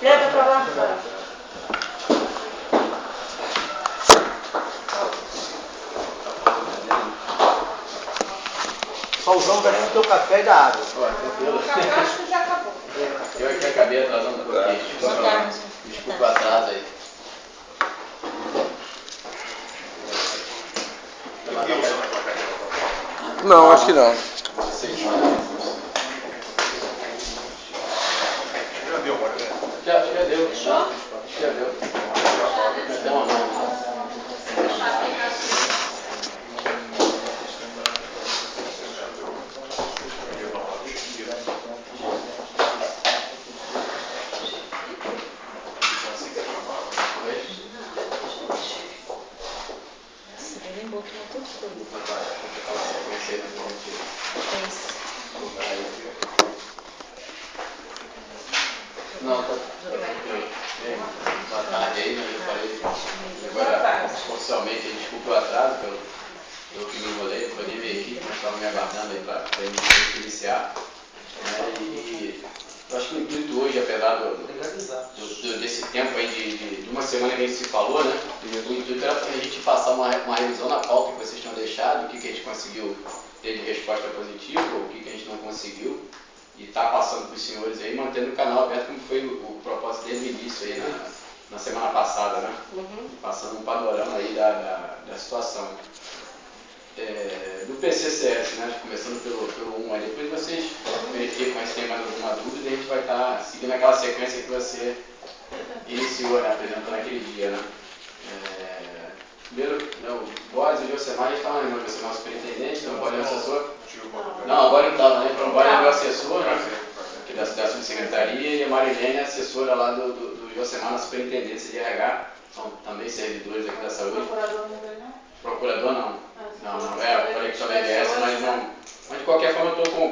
Leva para lá. Só usamos ali o teu café e da água. O café acho que já acabou. Eu aqui acabei atrasando um pouquinho. Desculpa o atraso aí. Não, acho que não. Já deu. Já deu. Até uma mão. Ele botou tudo coisa. Não, tá. Boa tarde aí, né? Eu falei agora oficialmente, desculpa o atraso, eu que me enrolei, foi nem minha equipe, mas estava me aguardando aí para iniciar. E eu acho que o intuito hoje, apesar desse tempo aí de uma semana que a gente se falou, né? O intuito era a gente passar uma revisão na pauta que vocês tinham deixado, o que a gente conseguiu ter de resposta positiva, o que a gente não conseguiu, e tá passando para os senhores aí, mantendo o canal aberto, como foi o propósito desde o início aí na semana passada, né? Passando um panorama aí da situação. Do PCCS, né? Começando pelo 1 aí, depois vocês verificam se tem mais alguma dúvida, e a gente vai estar seguindo aquela sequência que você iniciou, né? Apresentando naquele dia, né? Primeiro, o Boris e o Josemar já estavam lembrando, você é nosso superintendente, não pode assessor. Não, agora não estava, né? Então agora é meu assessor, né? Que da subsecretaria, e a Marilene é assessora lá do Josemar na superintendência de RH. São também servidores aqui da saúde. Procurador não veio, não? Procurador não. Não, eu falei que só da IBS, mas não. Mas de qualquer forma eu estou com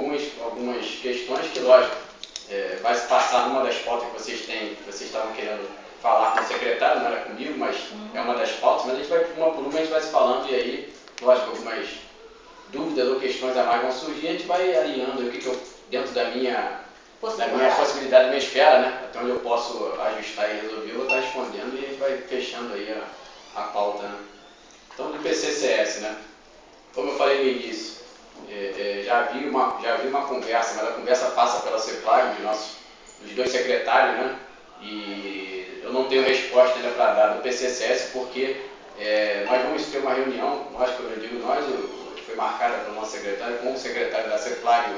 algumas questões que, lógico, vai se passar numa das pautas que vocês têm, que vocês estavam querendo falar com o secretário, não era comigo, mas é uma das pautas, mas a gente vai, uma por uma, a gente vai se falando, e aí, lógico, algumas dúvidas ou questões a mais vão surgir, a gente vai alinhando o que eu, dentro da minha possibilidade, da minha esfera, né? Até onde eu posso ajustar e resolver, eu vou estar respondendo, e a gente vai fechando aí a pauta, né? Então, do PCCS, né? Como eu falei no início, já vi uma conversa, mas a conversa passa pela CEPLAG, dos dois secretários, né? E eu não tenho resposta ainda para dar do PCCS, porque nós vamos ter uma reunião, quando eu digo nós, foi marcada pelo nosso secretário, com o secretário da CEPLAG,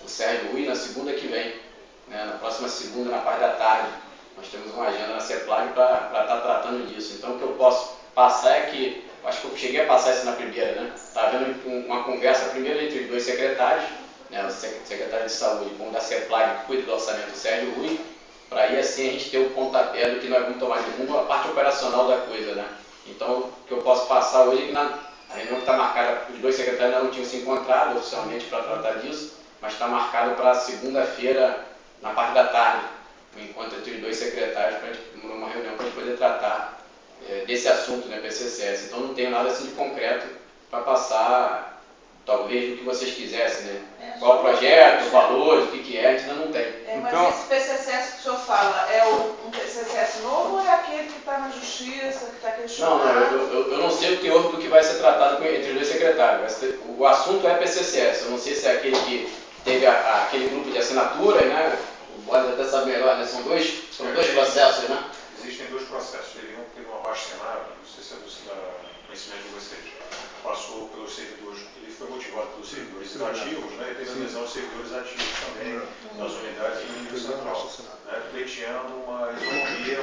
o Sérgio Rui, na segunda que vem, né? Na próxima segunda, na parte da tarde. Nós temos uma agenda na CEPLAG para estar tratando disso. Então, o que eu posso passar é que, acho que eu cheguei a passar isso na primeira, né? Está havendo uma conversa primeiro entre os dois secretários, né? O secretário de saúde com o da CEPLAG, que cuida do orçamento, o Sérgio Rui, para aí assim a gente ter o pontapé do que nós vamos tomar de rumo, a parte operacional da coisa, né? Então, o que eu posso passar hoje é que a reunião que está marcada, os dois secretários ainda não tinham se encontrado oficialmente para tratar disso, mas está marcado para segunda-feira, na parte da tarde, um encontro entre os dois secretários, para uma reunião para a gente poder tratar desse assunto, né, PCCS. Então não tenho nada assim de concreto para passar, talvez, do que vocês quisessem, né? Qual o projeto, valores, o que é, a gente ainda não tem. Mas Então, esse PCCS que o senhor fala, é um PCCS novo ou é aquele que está na justiça, que está questionado? Não, eu não sei o teor do que vai ser tratado entre os dois secretários. O assunto é PCCS, eu não sei se é aquele que teve aquele grupo de assinaturas, né? O Boris até sabe melhor, né? São dois processos, né? Existem dois processos. Teve um que teve um abaixo-assinado, não sei se é do conhecimento de vocês, passou pelos servidores, ele foi motivado pelos servidores inativos, né, e teve adesão de servidores ativos também das unidades do nível central, né, pleiteando uma isonomia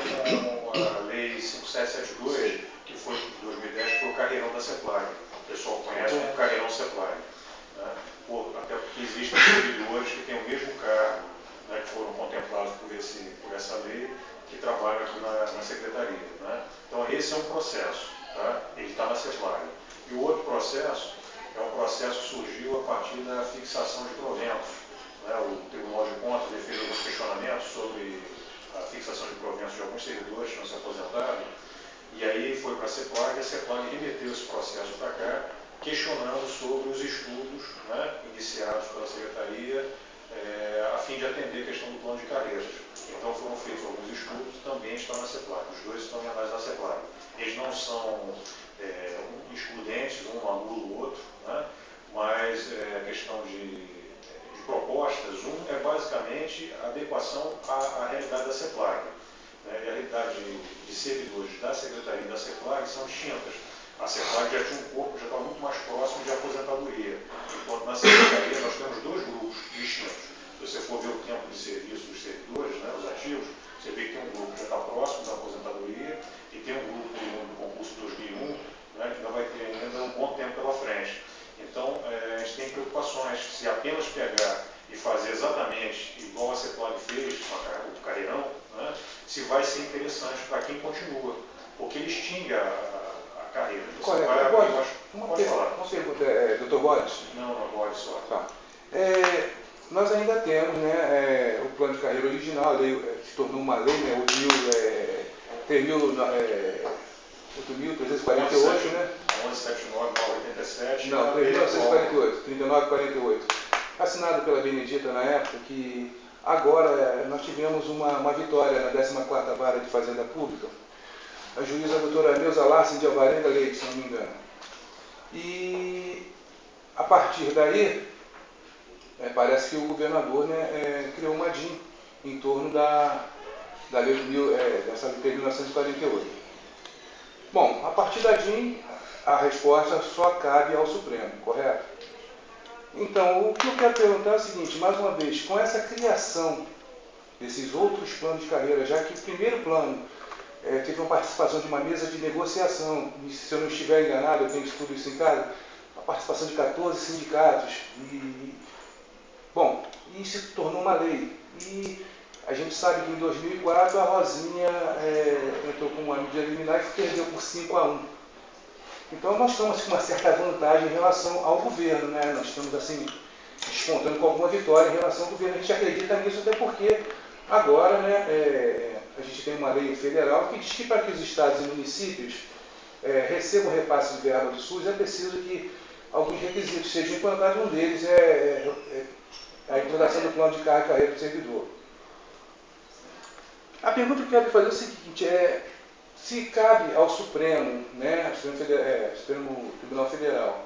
com a Lei 5772, que foi de 2010, que foi o carreirão da CEPLAG. O pessoal conhece como carreirão CEPLAG. Né, até porque existem servidores que têm o mesmo cargo, né, que foram contemplados por essa lei, que trabalham aqui na secretaria. Né? Então, esse é um processo, tá? Ele está na CEPLAG. E o outro processo é um processo que surgiu a partir da fixação de proventos. Né? O Tribunal de Contas fez alguns questionamentos sobre a fixação de proventos de alguns servidores que tinham se aposentado, e aí foi para a CEPLAG, e a CEPLAG remeteu esse processo para cá, questionando sobre os estudos, né, iniciados pela Secretaria, a fim de atender a questão do plano de carreiras. Então foram feitos alguns estudos também estão na CEPLAG. Os dois estão em análise da CEPLAG. Eles não são excludentes, um não anula o outro, né? Mas a questão de propostas, é basicamente a adequação à realidade da CEPLAG. Né? E a realidade de servidores da Secretaria e da CEPLAG são distintas. A CEPLAG já tinha um corpo, já estava muito mais próximo de aposentadoria, enquanto na Secretaria nós temos dois grupos distintos. Se você for ver o tempo de serviço dos servidores, né, os ativos, você vê que tem um grupo que já está próximo da aposentadoria e tem um grupo do concurso 2001, né, que ainda vai ter ainda um bom tempo pela frente. Então, a gente tem preocupações. Se apenas pegar e fazer exatamente igual a CEPLAG fez, o carreirão, né, se vai ser interessante para quem continua, porque ele extingue a carreira. Você vai abrir pode falar. Uma pergunta, Dr. Boris? Não, pode só. Tá. Nós ainda temos, né, o plano de carreira original, a lei se tornou uma lei, né, 8.348, né? 1179/87. Não, 3.948, 39/48. Assinado pela Benedita na época, que agora nós tivemos uma vitória na 14ª Vara de Fazenda Pública, a juíza doutora Neuza Larsen de Alvarenga Leite, se não me engano. E a partir daí, parece que o governador, né, criou uma DIN em torno da lei dessa lei de 1948. Bom, a partir da DIN, a resposta só cabe ao Supremo, correto? Então, o que eu quero perguntar é o seguinte, mais uma vez, com essa criação desses outros planos de carreira, já que o primeiro plano teve uma participação de uma mesa de negociação, e se eu não estiver enganado, eu tenho estudo isso em casa, a participação de 14 sindicatos, bom, e se tornou uma lei. E a gente sabe que em 2004 a Rosinha entrou com uma medida liminar e perdeu por 5-1. Então nós estamos com uma certa vantagem em relação ao governo, né? Nós estamos assim, descontando com alguma vitória em relação ao governo. A gente acredita nisso até porque agora, né, a gente tem uma lei federal que diz que para que os estados e municípios recebam repasse de verba do SUS é preciso que alguns requisitos sejam implantados. Um deles é a implantação do plano de carga e carreira do servidor. A pergunta que eu quero fazer é o seguinte, se cabe ao Supremo, né, Supremo Tribunal Federal,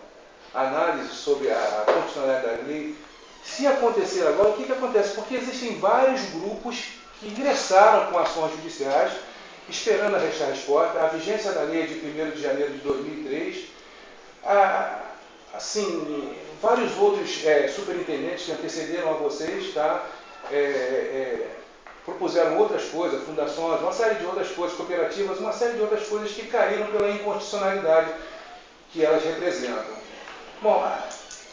análise sobre a constitucionalidade da lei, se acontecer agora, o que acontece? Porque existem vários grupos que ingressaram com ações judiciais, esperando a resposta. A vigência da lei é de 1º de janeiro de 2003. Assim, vários outros superintendentes que antecederam a vocês, tá? Propuseram outras coisas, fundações, uma série de outras coisas, cooperativas, uma série de outras coisas que caíram pela inconstitucionalidade que elas representam. Bom,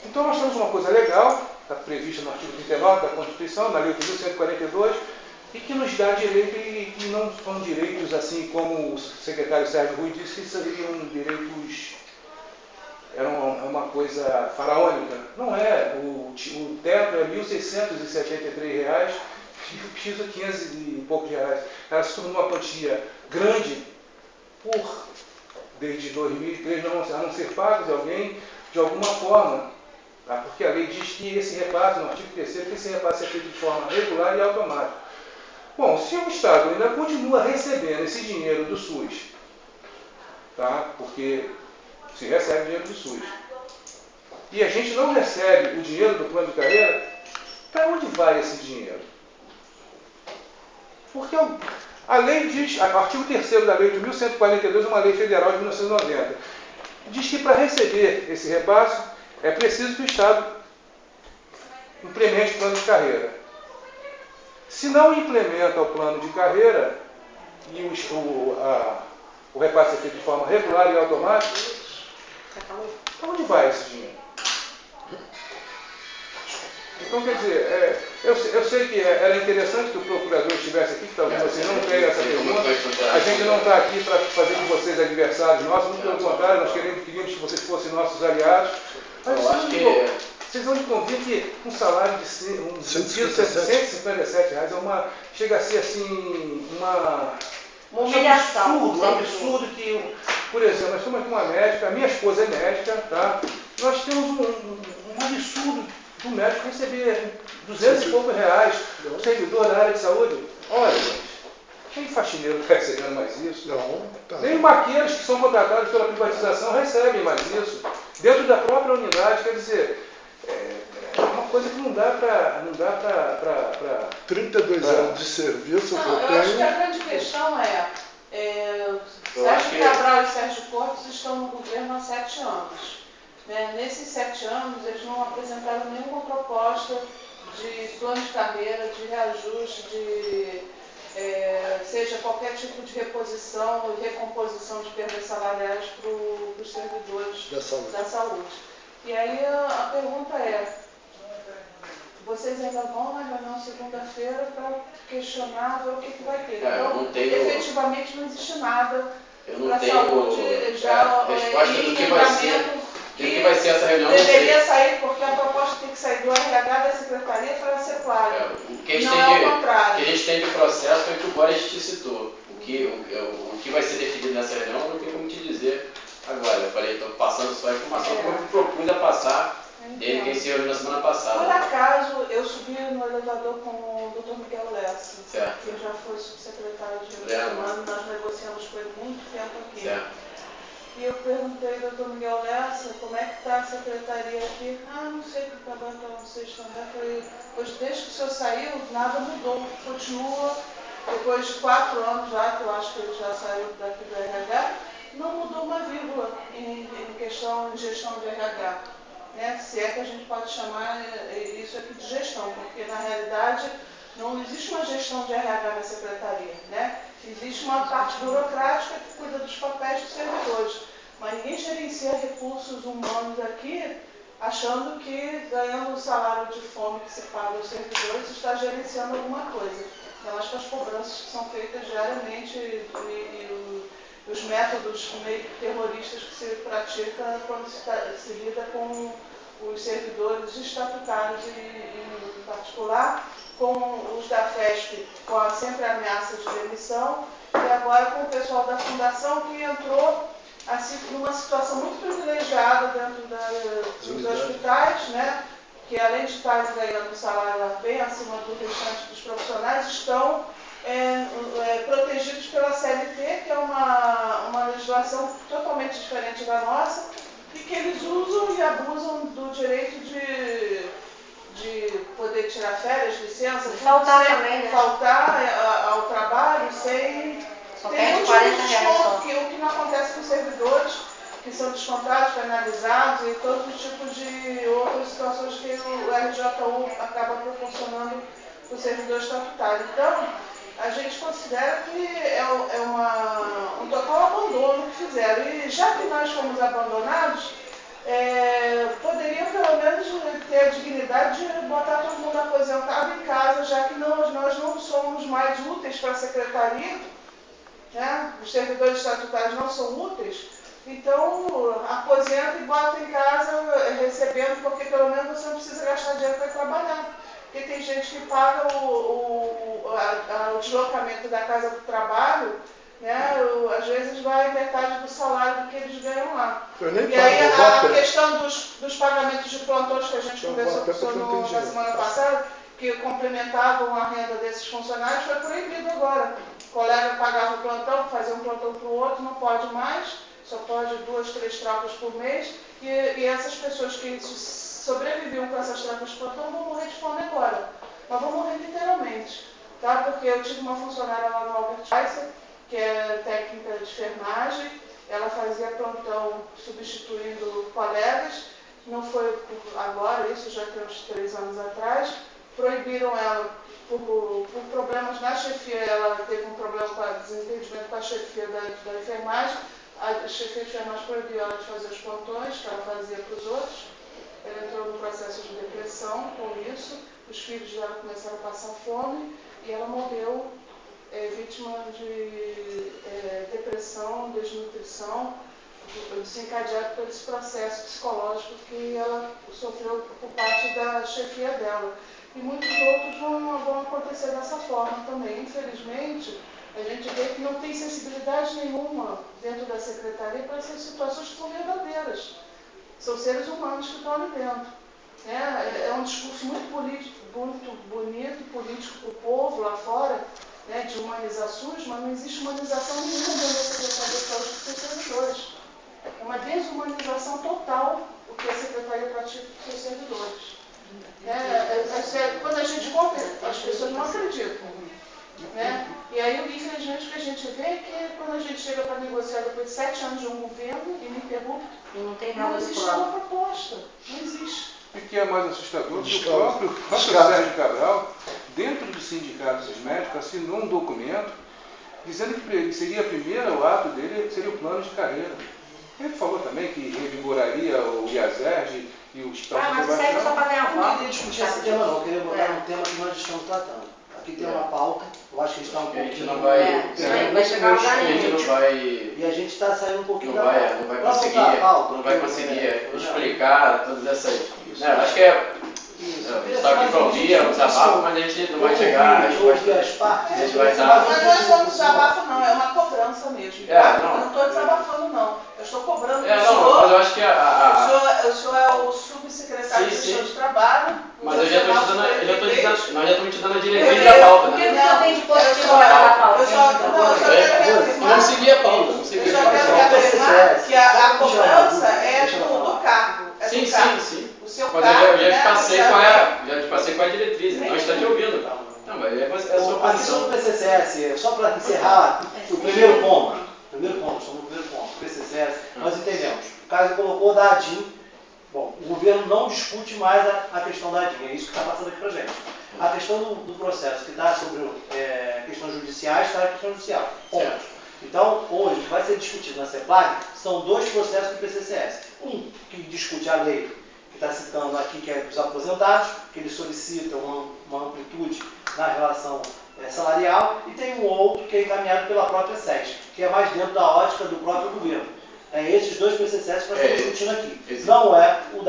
então nós temos uma coisa legal, está prevista no artigo 39 da Constituição, na Lei 8.142, e que nos dá direito, e que não são direitos assim como o secretário Sérgio Rui disse, que seriam direitos, era uma coisa faraônica. Não é, o teto é R$ 1.673, e o piso é 500 e poucos reais. Ela se tornou uma quantia grande desde 2003, a não ser pago de alguém de alguma forma, tá? Porque a lei diz que esse repasse, no artigo 3º, que esse repasse é feito de forma regular e automática. Bom, se o Estado ainda continua recebendo esse dinheiro do SUS, tá? Porque se recebe dinheiro do SUS, e a gente não recebe o dinheiro do plano de carreira, para onde vai esse dinheiro? Porque a lei diz, o artigo 3º da lei de 1142, uma lei federal de 1990, diz que para receber esse repasse é preciso que o Estado implemente o plano de carreira. Se não implementa o plano de carreira e o repasse é feito de forma regular e automática, para onde vai esse dinheiro? Então, quer dizer, eu sei que era interessante que o procurador estivesse aqui, que talvez vocês não tenham essa pergunta. A gente não está aqui para fazer de vocês adversários nossos, muito pelo contrário, nós queríamos que vocês fossem nossos aliados. Mas vocês vão convir que um salário de R$ 157 chega a ser assim uma humilhação. Um absurdo que, por exemplo, nós estamos aqui uma médica, a minha esposa é médica, tá? Nós temos um absurdo do médico receber 200 e poucos reais, um servidor da área de saúde. Olha, gente, quem faz faxineiro está recebendo mais isso. Não, tá. Nem os maqueiros que são contratados pela privatização recebem mais isso. Dentro da própria unidade, quer dizer, é uma coisa que não dá para... 32 anos de serviço que Não, eu eu acho que a tenho. grande questão Sérgio Cabral e Sérgio Cortes estão no governo há 7 anos. Né? Nesses 7 anos, eles não apresentaram nenhuma proposta de plano de carreira, de reajuste, seja qualquer tipo de reposição e recomposição de perdas salariais para os servidores da saúde. E aí a pergunta é, vocês ainda vão na reunião segunda-feira para questionar, ver o que vai ter. Então, efetivamente não existe nada para a saúde já resposta do que vai ser essa reunião. Deveria sair, porque a proposta tem que sair do RH da Secretaria para ser clara. O que a gente tem de processo foi o que o Boris te citou. O que vai ser definido nessa reunião não tem como te dizer agora. Eu falei, estou passando só a informação que eu propus a passar dele quem se reuniu na semana passada. Por acaso, eu subi no elevador com o Dr. Miguel Lessa, que já foi subsecretário de Recursos Humanos, nós negociamos com ele muito tempo aqui. Certo. E eu perguntei ao Dr. Miguel Lessa como é que está a secretaria aqui. Não sei o que agora para vocês também. Eu falei, pois desde que o senhor saiu, nada mudou. Continua, depois de 4 anos já, que eu acho que ele já saiu daqui do RH, não mudou uma vírgula em questão de gestão de RH. Né? Se é que a gente pode chamar isso aqui de gestão, porque na realidade não existe uma gestão de RH na secretaria, né? Existe uma parte burocrática que cuida dos papéis dos servidores, mas ninguém gerencia recursos humanos aqui achando que ganhando o salário de fome que se paga aos servidores está gerenciando alguma coisa. Eu acho que as cobranças que são feitas diariamente e os métodos meio terroristas que se pratica quando se lida com os servidores estatutários e, em particular, com os da FESP, com sempre a ameaça de demissão, e agora com o pessoal da Fundação, que entrou assim, numa situação muito privilegiada dentro dos hospitais, né? Que além de estarem ganhando um salário bem acima do restante dos profissionais, estão protegidos pela CLT, que é uma legislação totalmente diferente da nossa, e que eles usam e abusam do direito de poder tirar férias, licença, faltar também, né? Faltar ao trabalho sem ter um desconto, que o que não acontece com os servidores, que são descontados, penalizados e todos os tipos de outras situações que o RJU acaba proporcionando para o servidor estatutário. Então, a gente considera que é um total abandono que fizeram. E já que nós fomos abandonados, poderiam pelo menos ter a dignidade de botar todo mundo aposentado em casa, já que nós não somos mais úteis para a secretaria, né? Os servidores estatutários não são úteis, então aposenta e bota em casa recebendo, porque pelo menos você não precisa gastar dinheiro para trabalhar. Porque tem gente que paga o deslocamento da casa para o trabalho, né? Às vezes vai metade do salário do que eles ganham lá. E aí a questão dos pagamentos de plantões que a gente conversou com o senhor na semana passada, que complementavam a renda desses funcionários, foi proibido agora. O colega pagava o plantão, fazia um plantão para o outro, não pode mais, só pode 2, 3 trocas por mês, e essas pessoas que sobreviviam com essas trocas de plantão vão morrer de fome agora. Mas vão morrer literalmente, tá? Porque eu tive uma funcionária lá no Albert Einstein, que é técnica de enfermagem, ela fazia plantão substituindo colegas, não foi agora, isso já tem uns 3 anos atrás, proibiram ela por problemas na chefia, ela teve um problema com desentendimento com a chefia da enfermagem, a chefia de enfermagem proibiu ela de fazer os plantões que ela fazia para os outros, ela entrou no processo de depressão com isso, os filhos dela começaram a passar fome e ela morreu vítima de depressão, desnutrição, desencadeado por esse processo psicológico que ela sofreu por parte da chefia dela. E muitos outros vão acontecer dessa forma também. Infelizmente, a gente vê que não tem sensibilidade nenhuma dentro da secretaria para essas situações que são verdadeiras. São seres humanos que estão ali dentro. É um discurso muito político, muito bonito, político para o povo lá fora, né, de humanizar SUS, mas não existe humanização nenhuma dentro da Secretaria de Saúde dos seus servidores. É uma desumanização total o que a Secretaria pratica com seus servidores. Quando a gente conta, as pessoas não acreditam. Né? E aí, infelizmente, o que a gente vê é que quando a gente chega para negociar depois de 7 anos de um governo, e me pergunta, não existe uma proposta. Não existe. O que é mais assustador que o próprio Sérgio Cabral, dentro do sindicato dos médicos, assinou um documento dizendo que ele seria o ato dele seria o plano de carreira. Ele falou também que revigoraria o IASERJ e o Hospital Mas isso aí é só para ganhar Eu não voto. queria discutir esse tema não, eu queria botar um tema que nós estamos tratando. Aqui tem uma pauta, eu acho que está um A gente pouquinho... não vai... Vai chegar o A gente não vai... E a gente está saindo um pouquinho Não da vai pauta. conseguir, Vamos voltar à pauta, não vai porque, conseguir não. explicar todas essas... Acho que é... A gente está aqui para ouvir, é um desabafo, mas a gente não vai chegar a resposta. A gente vai dar... Mas não é só um desabafo, não, é uma cobrança mesmo. Não. Eu não estou desabafando, não. Eu estou cobrando do Não, senhor. mas eu acho que O senhor é o subsecretário de Gestão de Trabalho. Mas nós já estamos te dando a diretriz da pauta, né? Não tem de positivo na pauta. Eu só quero reafirmar. Não seguir a pauta, não seguir Eu a só quero pauta. reafirmar que a cobrança é do cargo. É do cargo. Sim. O seu Mas cargo, eu já te né, passei com a diretriz, então a gente está te ouvindo. Não, mas é a sua A questão posição. do PCCS, só para encerrar o primeiro ponto, estamos no primeiro ponto, o PCCS, nós entendemos. O caso colocou da ADIM, bom, o governo não discute mais a questão da ADIM, é isso que está passando aqui para a gente. A questão do processo que está sobre questões judiciais, está na questão judicial, ponto. Então, hoje, o que vai ser discutido na CEPLAG são 2 processos do PCCS. Um que discute a lei, que está citando aqui, que é dos aposentados, que eles solicitam uma amplitude na relação salarial, e tem um outro que é encaminhado pela própria SES, que é mais dentro da ótica do próprio governo. Esses 2 PCCS que nós estamos discutindo aqui. Não é o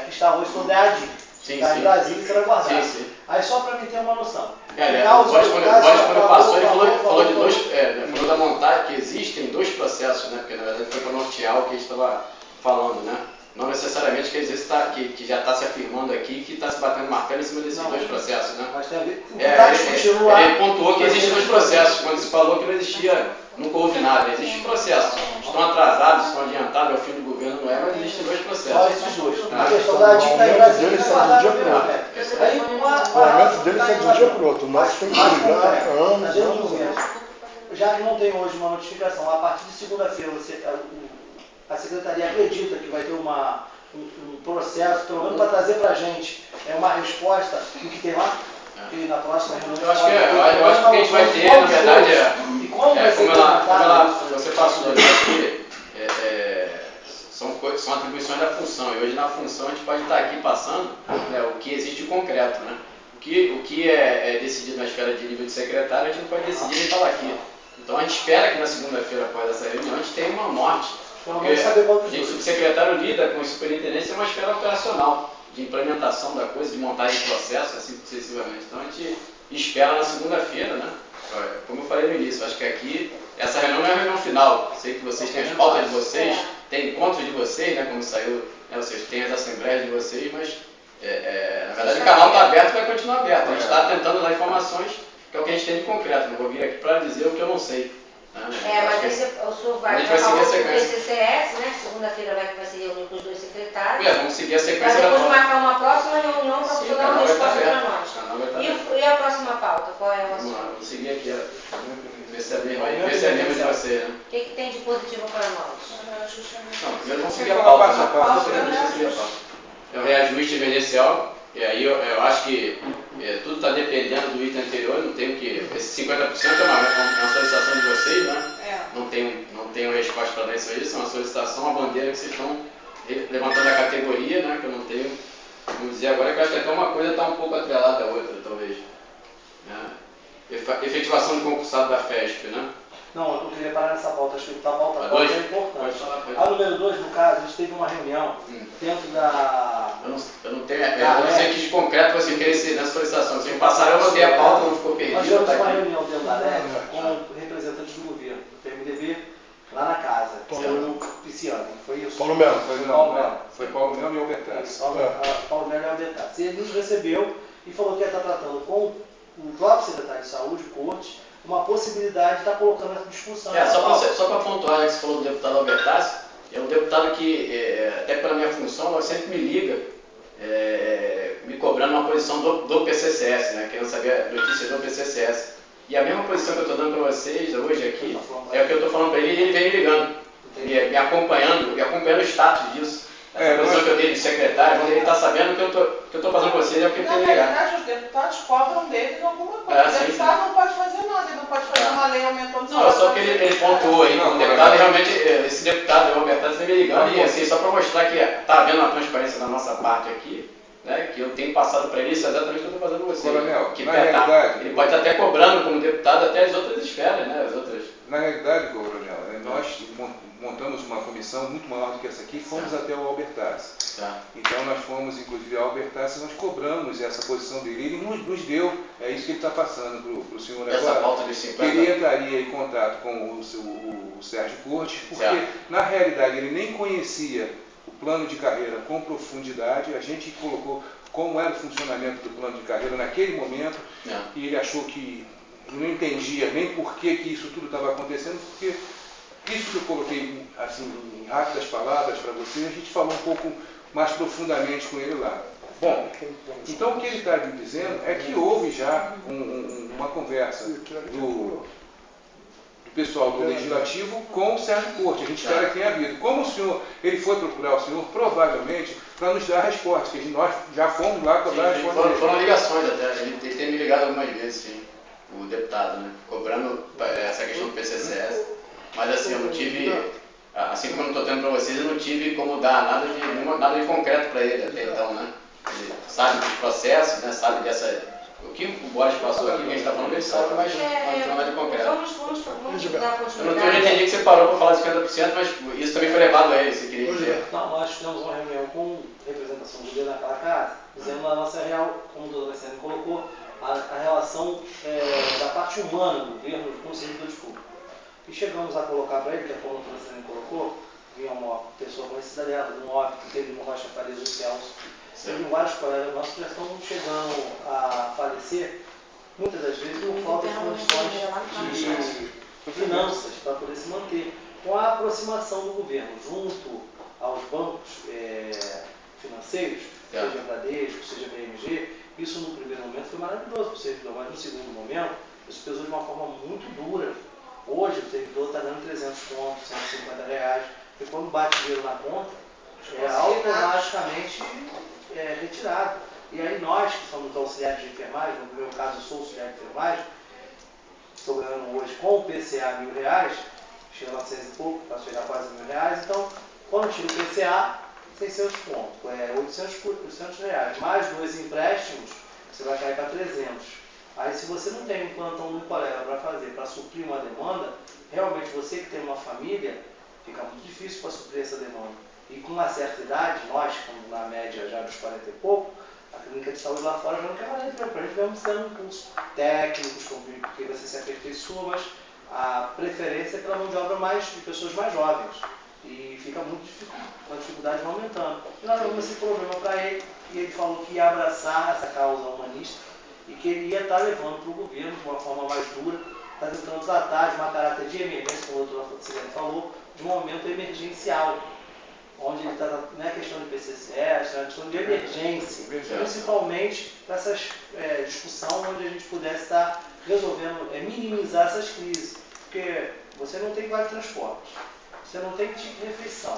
que está hoje sobre a ADIM. Está em Brasília será guardado. Aí só para mim ter uma noção. O Boris, quando passou, ele falou de dois, falou da montagem, que existem 2 processos, né? Porque na verdade foi para nortear o que a gente estava falando, né? Não necessariamente que já está se afirmando aqui, que está se batendo martelo em cima desses 2 processos, né? Mas tem a ver com o que está discutindo lá. Ele pontuou que existem 2 processos, quando se falou que não existia, nunca houve nada. Existem processos. Estão atrasados, estão adiantados, é o fim do governo, não é, mas existem 2 processos. Só esses 2. A questão da ADIM está em Brasília será guardada pelo O aumento dele sai de um dia para o outro. O nosso tem que brigar anos. Já que não tem hoje uma notificação, a partir de segunda-feira a Secretaria acredita que vai ter um processo, pelo menos para trazer para a gente uma resposta do que tem lá? Que na próxima reunião... Eu acho que o que a gente vai ter, na verdade, você passou aqui, são atribuições da função, e hoje na função a gente pode estar aqui passando o que existe de concreto, né? O que é decidido na esfera de nível de secretário, a gente não pode decidir nem falar aqui. Então a gente espera que na segunda-feira, após essa reunião, a gente tenha uma norte. Porque o subsecretário lida com a superintendência, é uma esfera operacional, de implementação da coisa, de montagem de processo, assim sucessivamente. Então a gente espera na segunda-feira, né? Como eu falei no início, acho que aqui, essa reunião não é a reunião final. Sei que vocês têm as pautas de vocês, tem encontros de vocês, né? Como saiu, vocês têm as assembleias de vocês, mas na verdade o canal está aberto e vai continuar aberto. A gente está tentando dar informações, que é o que a gente tem de concreto. Não vou vir aqui para dizer o que eu não sei. Mas o senhor vai falar do PCCS, né? Segunda-feira vai se reunir com os 2 secretários. Vamos seguir a sequência para da depois pauta. marcar uma próxima reunião para o senhor dar uma resposta para nós. E a próxima pauta? Qual é o assunto? Vamos seguir aqui. Ver se é mesmo de você, né? O que tem de positivo para nós? Não, primeiro vamos seguir a pauta. É o reajuste emergencial. E aí eu acho que tudo está dependendo do item anterior, não tenho que... Esse 50% é uma solicitação de vocês, né? Não tenho resposta para dar isso aí, isso é uma solicitação, uma bandeira que vocês estão levantando a categoria, né? Que eu não tenho, vamos dizer agora, que eu acho que até uma coisa está um pouco atrelada à outra, talvez. Efetivação de concursado da FESP, né? Não, eu queria parar nessa pauta, acho que a pauta é importante. Pode A número 2, no caso, a gente teve uma reunião dentro da... Eu não sei que de concreto você querer nessa solicitação. Se me passaram, eu botei a pauta, não ficou perdido. Nós tivemos uma reunião dentro da LEC com representantes do governo, do PMDB, lá na casa. O Pisciano, foi isso? Paulo Melo. Foi Paulo Melo e Albertazzi. Paulo Melo e Albertazzi. Ele nos recebeu e falou que ia estar tratando com o próprio secretário de Saúde, Cortes, uma possibilidade de estar colocando essa discussão. Só para pontuar, que você falou do deputado Albertassi, é um deputado que, até pela minha função, ela sempre me liga, me cobrando uma posição do PCCS, né, querendo saber a notícia do PCCS. E a mesma posição que eu estou dando para vocês hoje aqui, é o que eu estou falando para ele, e ele vem me ligando, me acompanhando o status disso. Essa posição que eu dei de secretário, quando ele está sabendo que eu estou fazendo com vocês, é o que ele tem me ligado. Na verdade, os deputados cobram deles alguma coisa. O deputado não pode fazer nada, ele não pode fazer uma lei aumentando o salário. Não, só que ele pontuou aí, o deputado, realmente, esse deputado, o Albertazzi, está me ligando, e assim, só para mostrar que está havendo uma transparência da nossa parte aqui, né, que eu tenho passado para ele, isso é exatamente o que eu estou fazendo com você. Coronel, que na realidade... Ele pode estar até cobrando como deputado até as outras esferas, né, as outras... Na realidade, Coronel, nós montamos uma comissão muito maior do que essa aqui, fomos até o Albertassi. Então nós fomos, inclusive, ao Albertassi, nós cobramos essa posição dele. Ele nos deu, é isso que ele está passando para o senhor essa agora, pauta dos 50. que ele entraria em contato com o Sérgio Cortes, porque na realidade ele nem conhecia o plano de carreira com profundidade. A gente colocou como era o funcionamento do plano de carreira naquele momento, e ele achou que não entendia nem por que isso tudo estava acontecendo, porque isso que eu coloquei assim, em rápidas palavras para você, a gente falou um pouco mais profundamente com ele lá. Bom, então o que ele está me dizendo é que houve já uma conversa do pessoal do Legislativo com o Sérgio Cortes. A gente espera que tenha havido. Como o senhor, ele foi procurar o senhor, provavelmente, para nos dar a resposta, que nós já fomos lá cobrar a resposta. Foram ligações até, ele tem me ligado algumas vezes, sim, o deputado, né, cobrando essa questão do PCCS, mas assim, eu não tive, assim como eu não estou tendo para vocês, eu não tive como dar nada de concreto para ele até então, né. Ele sabe dos processos, né, sabe o que o Boris passou aqui, que a gente está falando, ele sabe, mas não tem nada de concreto. Vamos dar continuidade. Eu não entendi que você parou para falar de 50%, mas isso também foi levado a ele, se queria dizer. Não, nós tivemos uma reunião com representação do governo naquela casa, dizendo a nossa real, como o doutor Alessandro colocou, a relação da parte humana do governo com os servidores públicos. E chegamos a colocar para ele, que como o doutor Alessandro colocou, vinha uma pessoa conhecida dela, um óbito, que teve no Rocha Faria do Celso. Teve vários colegas nossos que já estão chegando a falecer, muitas das vezes por falta de condições de finanças para poder se manter. Com a aproximação do governo junto aos bancos financeiros, seja Bradesco, seja BMG, isso no primeiro momento foi maravilhoso para o servidor, mas no segundo momento isso pesou de uma forma muito dura. Hoje o servidor está dando 300 contos, 150 reais, e quando bate dinheiro na conta, é automaticamente retirado. E aí nós, que somos auxiliares de enfermagem, no meu caso eu sou auxiliar de enfermagem, estou ganhando hoje com o PCA R$1.000, chega a 900 e pouco, para chegar a quase R$1.000, então quando tira o PCA, 600 pontos, 800 reais, mais 2 empréstimos, você vai cair para 300. Aí se você não tem um plantão de um colega para fazer, para suprir uma demanda, realmente você que tem uma família, fica muito difícil para suprir essa demanda. E com uma certa idade, nós, como na média já dos 40 e pouco, a clínica de saúde lá fora já não quer mais entrar para a gente, vamos dando um curso técnicos, porque você se aperfeiçoa, mas a preferência é pela mão de obra de pessoas mais jovens. E fica muito difícil, a dificuldade vai aumentando. E nós damos esse problema para ele, e ele falou que ia abraçar essa causa humanista e que ele ia estar levando para o governo de uma forma mais dura, está tentando tratar de uma caráter de emergência, como o doutor Cilene falou, de um momento emergencial, onde ele está na questão de PCCS, na questão de emergência, principalmente para essa discussão onde a gente pudesse estar resolvendo, minimizar essas crises, porque você não tem vale transporte, você não tem tipo de refeição,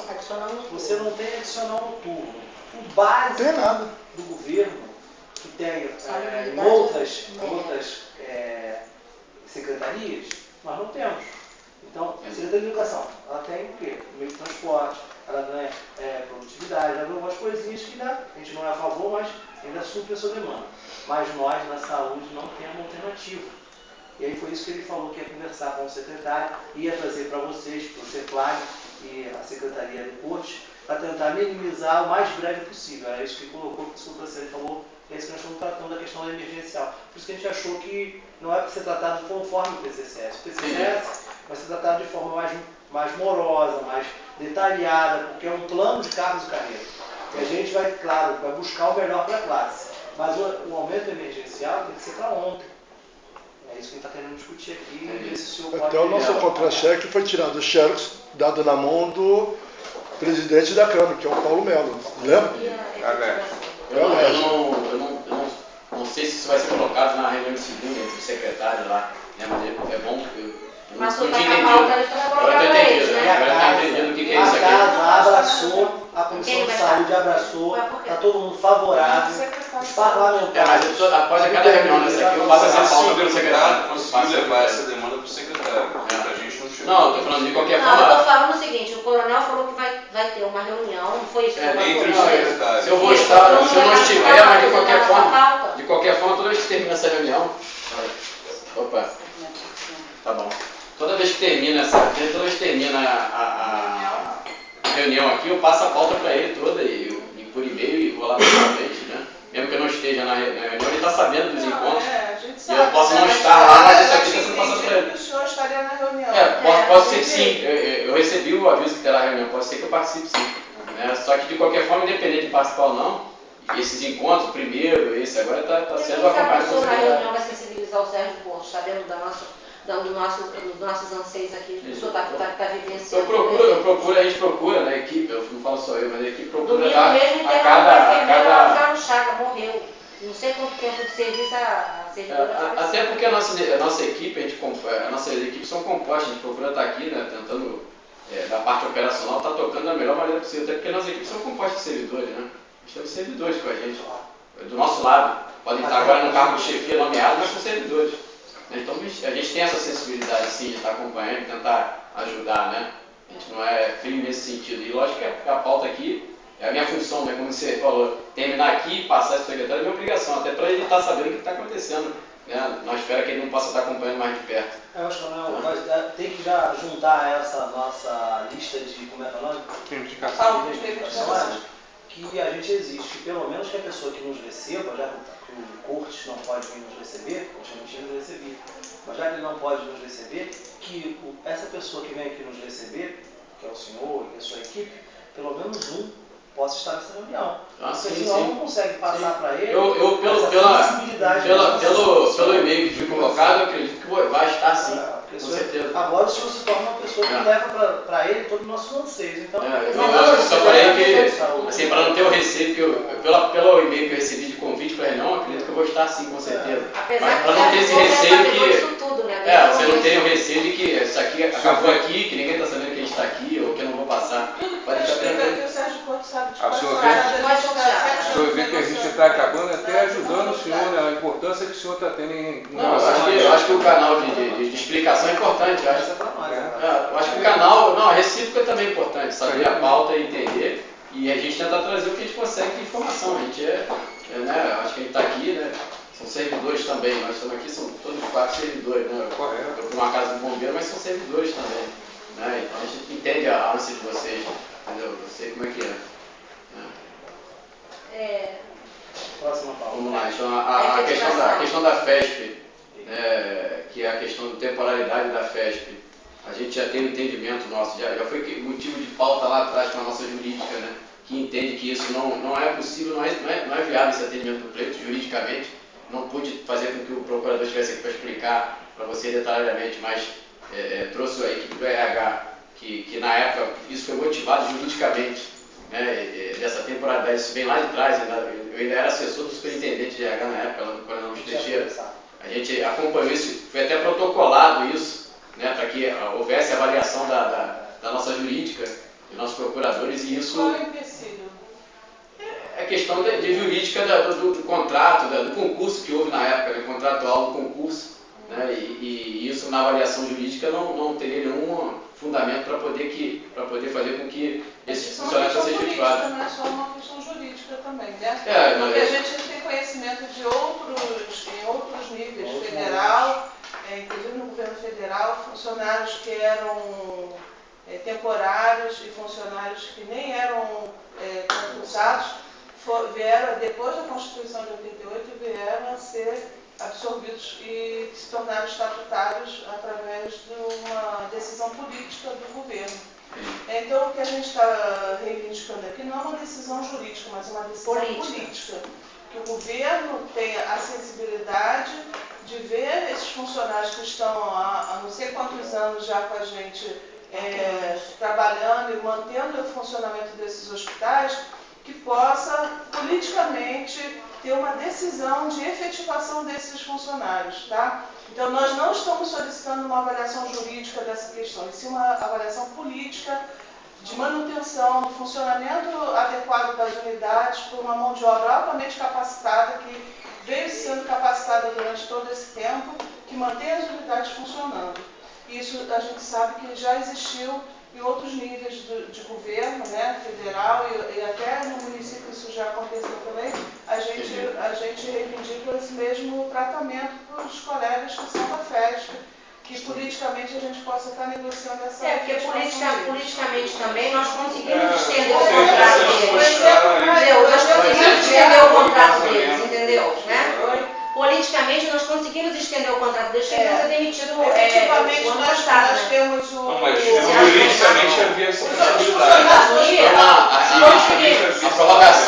você não tem adicional noturno, o básico do governo, que tem em outras secretarias, nós não temos. Então, a Secretaria de Educação, ela tem o quê? O meio de transporte, ela ganha produtividade, ela ganha algumas coisinhas que a gente não é a favor, mas ainda supre a sua demanda. Mas nós, na saúde, não temos alternativa. E aí foi isso que ele falou, que ia conversar com o secretário, ia trazer para vocês, para o CEPLAG e a Secretaria do Cortes, para tentar minimizar o mais breve possível. Era isso que ele colocou, que o doutor falou, é isso que nós estamos tratando da questão emergencial. Por isso que a gente achou que não é para ser tratado conforme o PCCS. O PCCS vai ser tratado de forma mais morosa, mais detalhada, porque é um plano de cargos e carreira. E a gente vai, claro, vai buscar o melhor para a classe. Mas o aumento emergencial tem que ser para ontem. É isso que a gente está querendo discutir aqui. Ver se o senhor pode Até o nosso contra-cheque foi tirado do Xerox, dado na mão do presidente da Câmara, que é o Paulo Melo. Lembra? Eu não sei se isso vai ser colocado na reunião de segunda entre os secretários lá, né? Mas é bom que mas tu tá com a pauta, eles estão colocando pra eles, né? Agora eu tô entendendo o que é isso aqui. A casa abraçou, a Comissão de Saúde abraçou, está todo mundo favorável, os parlamentares. Mas após cada reunião dessa aqui, eu passo essa pauta pelo secretário. Conseguiu levar essa demanda para o secretário, porque a gente não chegou. Não, eu tô falando de qualquer forma. Não, eu tô falando o seguinte, o coronel falou que vai ter uma reunião, não foi isso? Entre os secretários. Se eu vou estar, se eu não estiver, mas de qualquer forma, toda vez que termina essa reunião. Opa, tá bom. Toda vez que termina a reunião aqui, eu passo a pauta para ele toda e por e-mail e vou lá pessoalmente, né? Mesmo que eu não esteja na reunião, ele está sabendo dos encontros. E eu posso não estar lá, mas isso aqui está sendo passado para ele. O senhor estaria na reunião. Pode ser que sim. Eu recebi o aviso que terá reunião, pode ser que eu participe sim. Né? Só que de qualquer forma, independente de participar ou não, esses encontros, o primeiro, esse agora está sendo acompanhado. A pessoa na reunião vai sensibilizar o Sérgio Pontes, sabendo dos nossos anseios aqui, o senhor está vivenciando. A gente procura, né, a equipe, eu não falo só eu, mas a equipe procura domingo dar mesmo, a cada... Carlos Chaga morreu. Não sei quanto tempo de serviço a servidora. Até porque a nossa equipe, as nossas equipes são compostas, a gente procura estar aqui, né, tentando, da parte operacional, estar tocando da melhor maneira possível, até porque nossas equipes são compostas de servidores, né? A gente tem servidores com a gente, do nosso lado. Podem estar agora no cargo de chefia nomeado, mas são servidores. Então a gente tem essa sensibilidade sim de estar acompanhando, tentar ajudar, né? A gente não é frio nesse sentido. E lógico que a pauta aqui é a minha função, né? Como você falou, terminar aqui e passar esse secretário é minha obrigação, até para ele estar sabendo o que está acontecendo. Né? Nós esperamos que ele não possa estar acompanhando mais de perto. Eu acho que não, tem que já juntar essa nossa lista de, como é que é o nome? Reivindicações, que a gente exige, que pelo menos que a pessoa que nos receba, já que o Cortes não pode vir nos receber, ultimamente nos receber, mas já que ele não pode nos receber, que essa pessoa que vem aqui nos receber, que é o senhor e a sua equipe, pelo menos um possa estar nessa reunião. Porque senão não consegue passar para ele pelo e-mail que foi colocado, eu acredito que vai estar sim, com certeza. Agora o senhor se torna uma pessoa que leva para ele todo o nosso anseio. Então, eu só falei que, assim, para não ter o receio, pelo e-mail que eu recebi de convite para a reunião, eu acredito que eu vou estar sim, com certeza. Mas para não ter esse receio que... você não tem o receio de que isso aqui acabou aqui, que ninguém está sabendo que a gente está aqui, ou que eu não vou passar. Pode deixar tranquilo. O Sérgio Pontes sabe de O senhor vê que a gente está acabando até ajudando o senhor, né? A importância que o senhor está tendo em... eu acho que o canal de explicação é importante. Eu acho que o canal, a recíproca também é importante, saber a pauta e entender. E a gente tentar trazer o que a gente consegue de informação. A gente né, acho que a gente está aqui, né? São servidores também. Nós estamos aqui, são todos 4 servidores, né? Eu estou numa casa de bombeiro, mas são servidores também. Né? Então a gente entende a ânsia de vocês, entendeu? Eu sei como é que é. Próxima pauta. Vamos lá, então a questão da FESP, que é a questão da temporalidade da FESP, a gente já tem um entendimento nosso, já foi motivo de pauta lá atrás com a nossa jurídica, né, que entende que isso não é possível, não é viável esse atendimento do pleito juridicamente, não pude fazer com que o procurador estivesse aqui para explicar para você detalhadamente, mas trouxe a equipe do RH, que na época isso foi motivado juridicamente, né, dessa temporalidade, isso vem lá de trás, eu ainda era assessor do superintendente de RH na época, lá no Coronel Teixeira. A gente acompanhou isso, foi até protocolado isso, né, para que houvesse avaliação da nossa jurídica, dos nossos procuradores, e isso... Qual é o empecilho? É questão de jurídica do contrato, do concurso que houve na época, né, contratual do concurso, né, e isso na avaliação jurídica não teria nenhum fundamento para poder fazer com que esse funcionário fosse efetivado. Não é só uma questão jurídica também, né? Porque a gente tem conhecimento de em outros níveis, federal, inclusive no governo federal, funcionários que eram temporários e funcionários que nem eram concursados, vieram, depois da Constituição de 88, vieram a ser absorvidos e se tornaram estatutários através de uma decisão política do governo. Então, o que a gente está reivindicando aqui não é uma decisão jurídica, mas uma decisão política. que o governo tenha a sensibilidade de ver esses funcionários que estão há não sei quantos anos já com a gente trabalhando e mantendo o funcionamento desses hospitais, que possa politicamente ter uma decisão de efetivação desses funcionários, tá? Então, nós não estamos solicitando uma avaliação jurídica dessa questão, e sim uma avaliação política de manutenção do funcionamento adequado das unidades por uma mão de obra altamente capacitada, que veio sendo capacitada durante todo esse tempo, que mantém as unidades funcionando. Isso a gente sabe que já existiu em outros níveis de governo, né, federal e até no município isso já aconteceu também. A gente reivindica esse mesmo tratamento para os colegas que são da FESP, que politicamente a gente possa estar negociando essa porque politicamente também nós conseguimos estender o contrato deles. Nós conseguimos estender o contrato deles, entendeu? Né? Politicamente nós conseguimos estender o contrato deles, chegamos a demitir o efetivamente ano nós passado. temos o... Não, mas juridicamente havia essa possibilidade.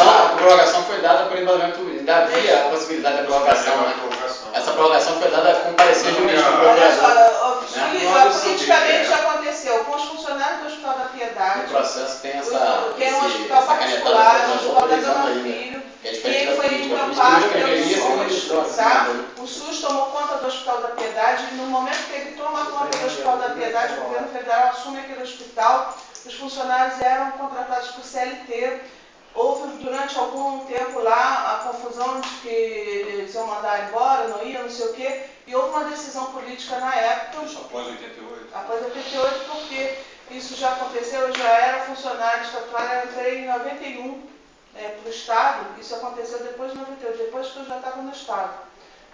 A prorrogação foi dada por embasamento, ainda havia a possibilidade da prorrogação, né? Essa prorrogação foi dada com parecer jurídico. Olha só, politicamente aconteceu com os funcionários do Hospital da Piedade. O processo tem que é um hospital particular, um hospital da Dona Filho, que foi encampado pelo SUS, tá? O SUS tomou conta do Hospital da Piedade e no momento que ele toma conta do Hospital da Piedade, o governo federal assume aquele hospital, os funcionários eram contratados por CLT. Houve durante algum tempo lá a confusão de que eles iam mandar embora, não ia, não sei o quê, e houve uma decisão política na época. Isso após 88? Após 88, porque isso já aconteceu, eu já era funcionária estatuária, eu entrei em 91 para o Estado, isso aconteceu depois de 98, depois que eu já estava no Estado.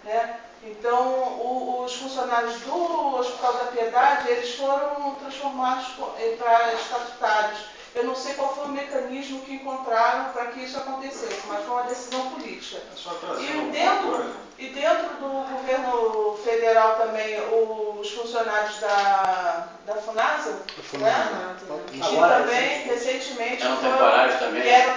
Né? Então, os funcionários do Hospital da Piedade, eles foram transformados para estatutários. Eu não sei qual foi o mecanismo que encontraram para que isso acontecesse, mas foi uma decisão política. E dentro do governo federal também, os funcionários da FUNASA, né? Que também recentemente eram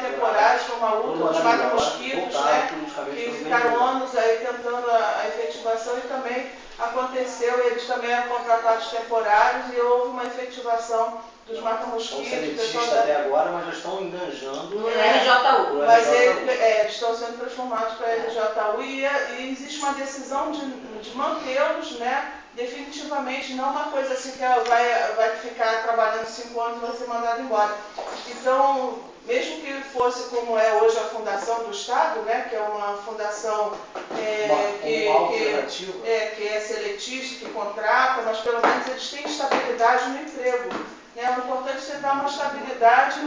temporários, foi uma luta dos mata-mosquitos, né? Que ficaram anos aí tentando a efetivação e também aconteceu, eles também eram contratados temporários e houve uma efetivação dos mata-mosquitos. Até agora, mas já estão enganjando no LJU. Mas eles estão sendo transformados para a LJU e existe uma decisão de mantê-los, né, definitivamente, não uma coisa assim que vai ficar trabalhando 5 anos e vai ser mandado embora. Então, mesmo que fosse como é hoje a fundação do Estado, né, que é uma fundação que é seletista, que contrata, mas pelo menos eles têm estabilidade no emprego. O importante é você dar uma estabilidade e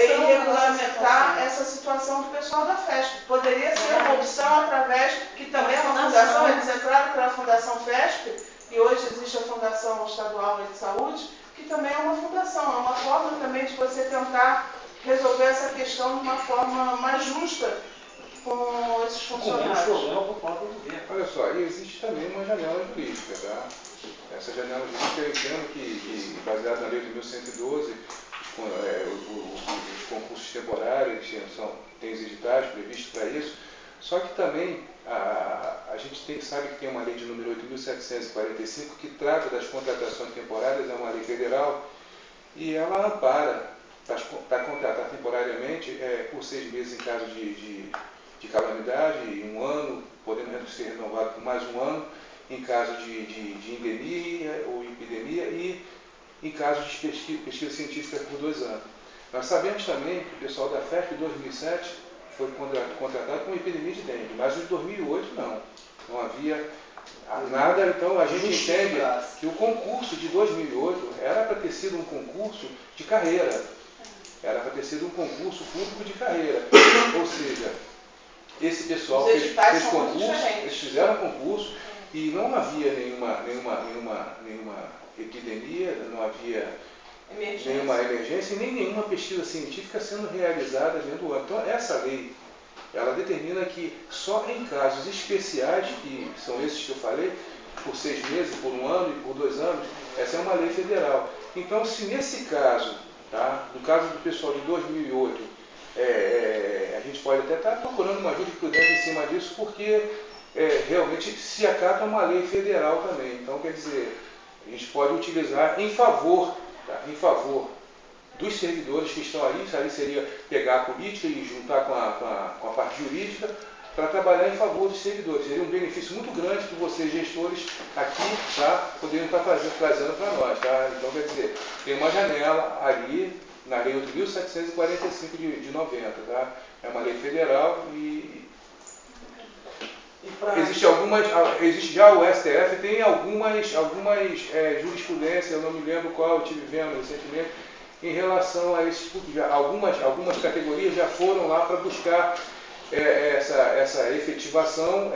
regulamentar essa situação do pessoal da FESP. Poderia ser uma opção através, que também é uma fundação, eles entraram pela Fundação FESP, e hoje existe a Fundação Estadual de Saúde, que também é uma fundação, é uma forma também de você tentar resolver essa questão de uma forma mais justa com esses funcionários. Olha só, e existe também uma janela jurídica, tá? Essa janela jurídica eu entendo que baseado na lei de 1112, os concursos temporários têm os editais previstos para isso, só que também a gente sabe que tem uma lei de número 8.745 que trata das contratações temporárias, é uma lei federal, e ela ampara para contratar temporariamente por 6 meses em caso de calamidade, em 1 ano, podendo ser renovado por mais 1 ano, em caso de endemia ou epidemia e em caso de pesquisa científica por 2 anos. Nós sabemos também que o pessoal da FESP em 2007 foi contratado com epidemia de dengue, mas em 2008 não havia nada. Então a gente entende que o concurso de 2008 era para ter sido um concurso de carreira, era para ter sido um concurso público de carreira, ou seja, esse pessoal fez concurso, eles fizeram concurso e não havia nenhuma epidemia, não havia nenhuma emergência e nem nenhuma pesquisa científica sendo realizada dentro do ano. Então essa lei, ela determina que só em casos especiais, que são esses que eu falei, por 6 meses, por 1 ano e por 2 anos, essa é uma lei federal. Então se nesse caso, tá, no caso do pessoal de 2008, a gente pode até estar procurando uma jurisprudência em cima disso, porque realmente se acata uma lei federal também. Então, quer dizer, a gente pode utilizar em favor, tá? Em favor dos servidores que estão ali, isso aí seria pegar a política e juntar com a parte jurídica para trabalhar em favor dos servidores. Seria um benefício muito grande que vocês, gestores, aqui, tá, poderiam estar trazendo para nós. Tá? Então, quer dizer, tem uma janela ali na Lei 8.745 de 90. Tá? É uma lei federal e existe já o STF, tem algumas jurisprudências, eu não me lembro qual, eu estive vendo recentemente, em relação a esse tipo de... Algumas categorias já foram lá para buscar essa efetivação,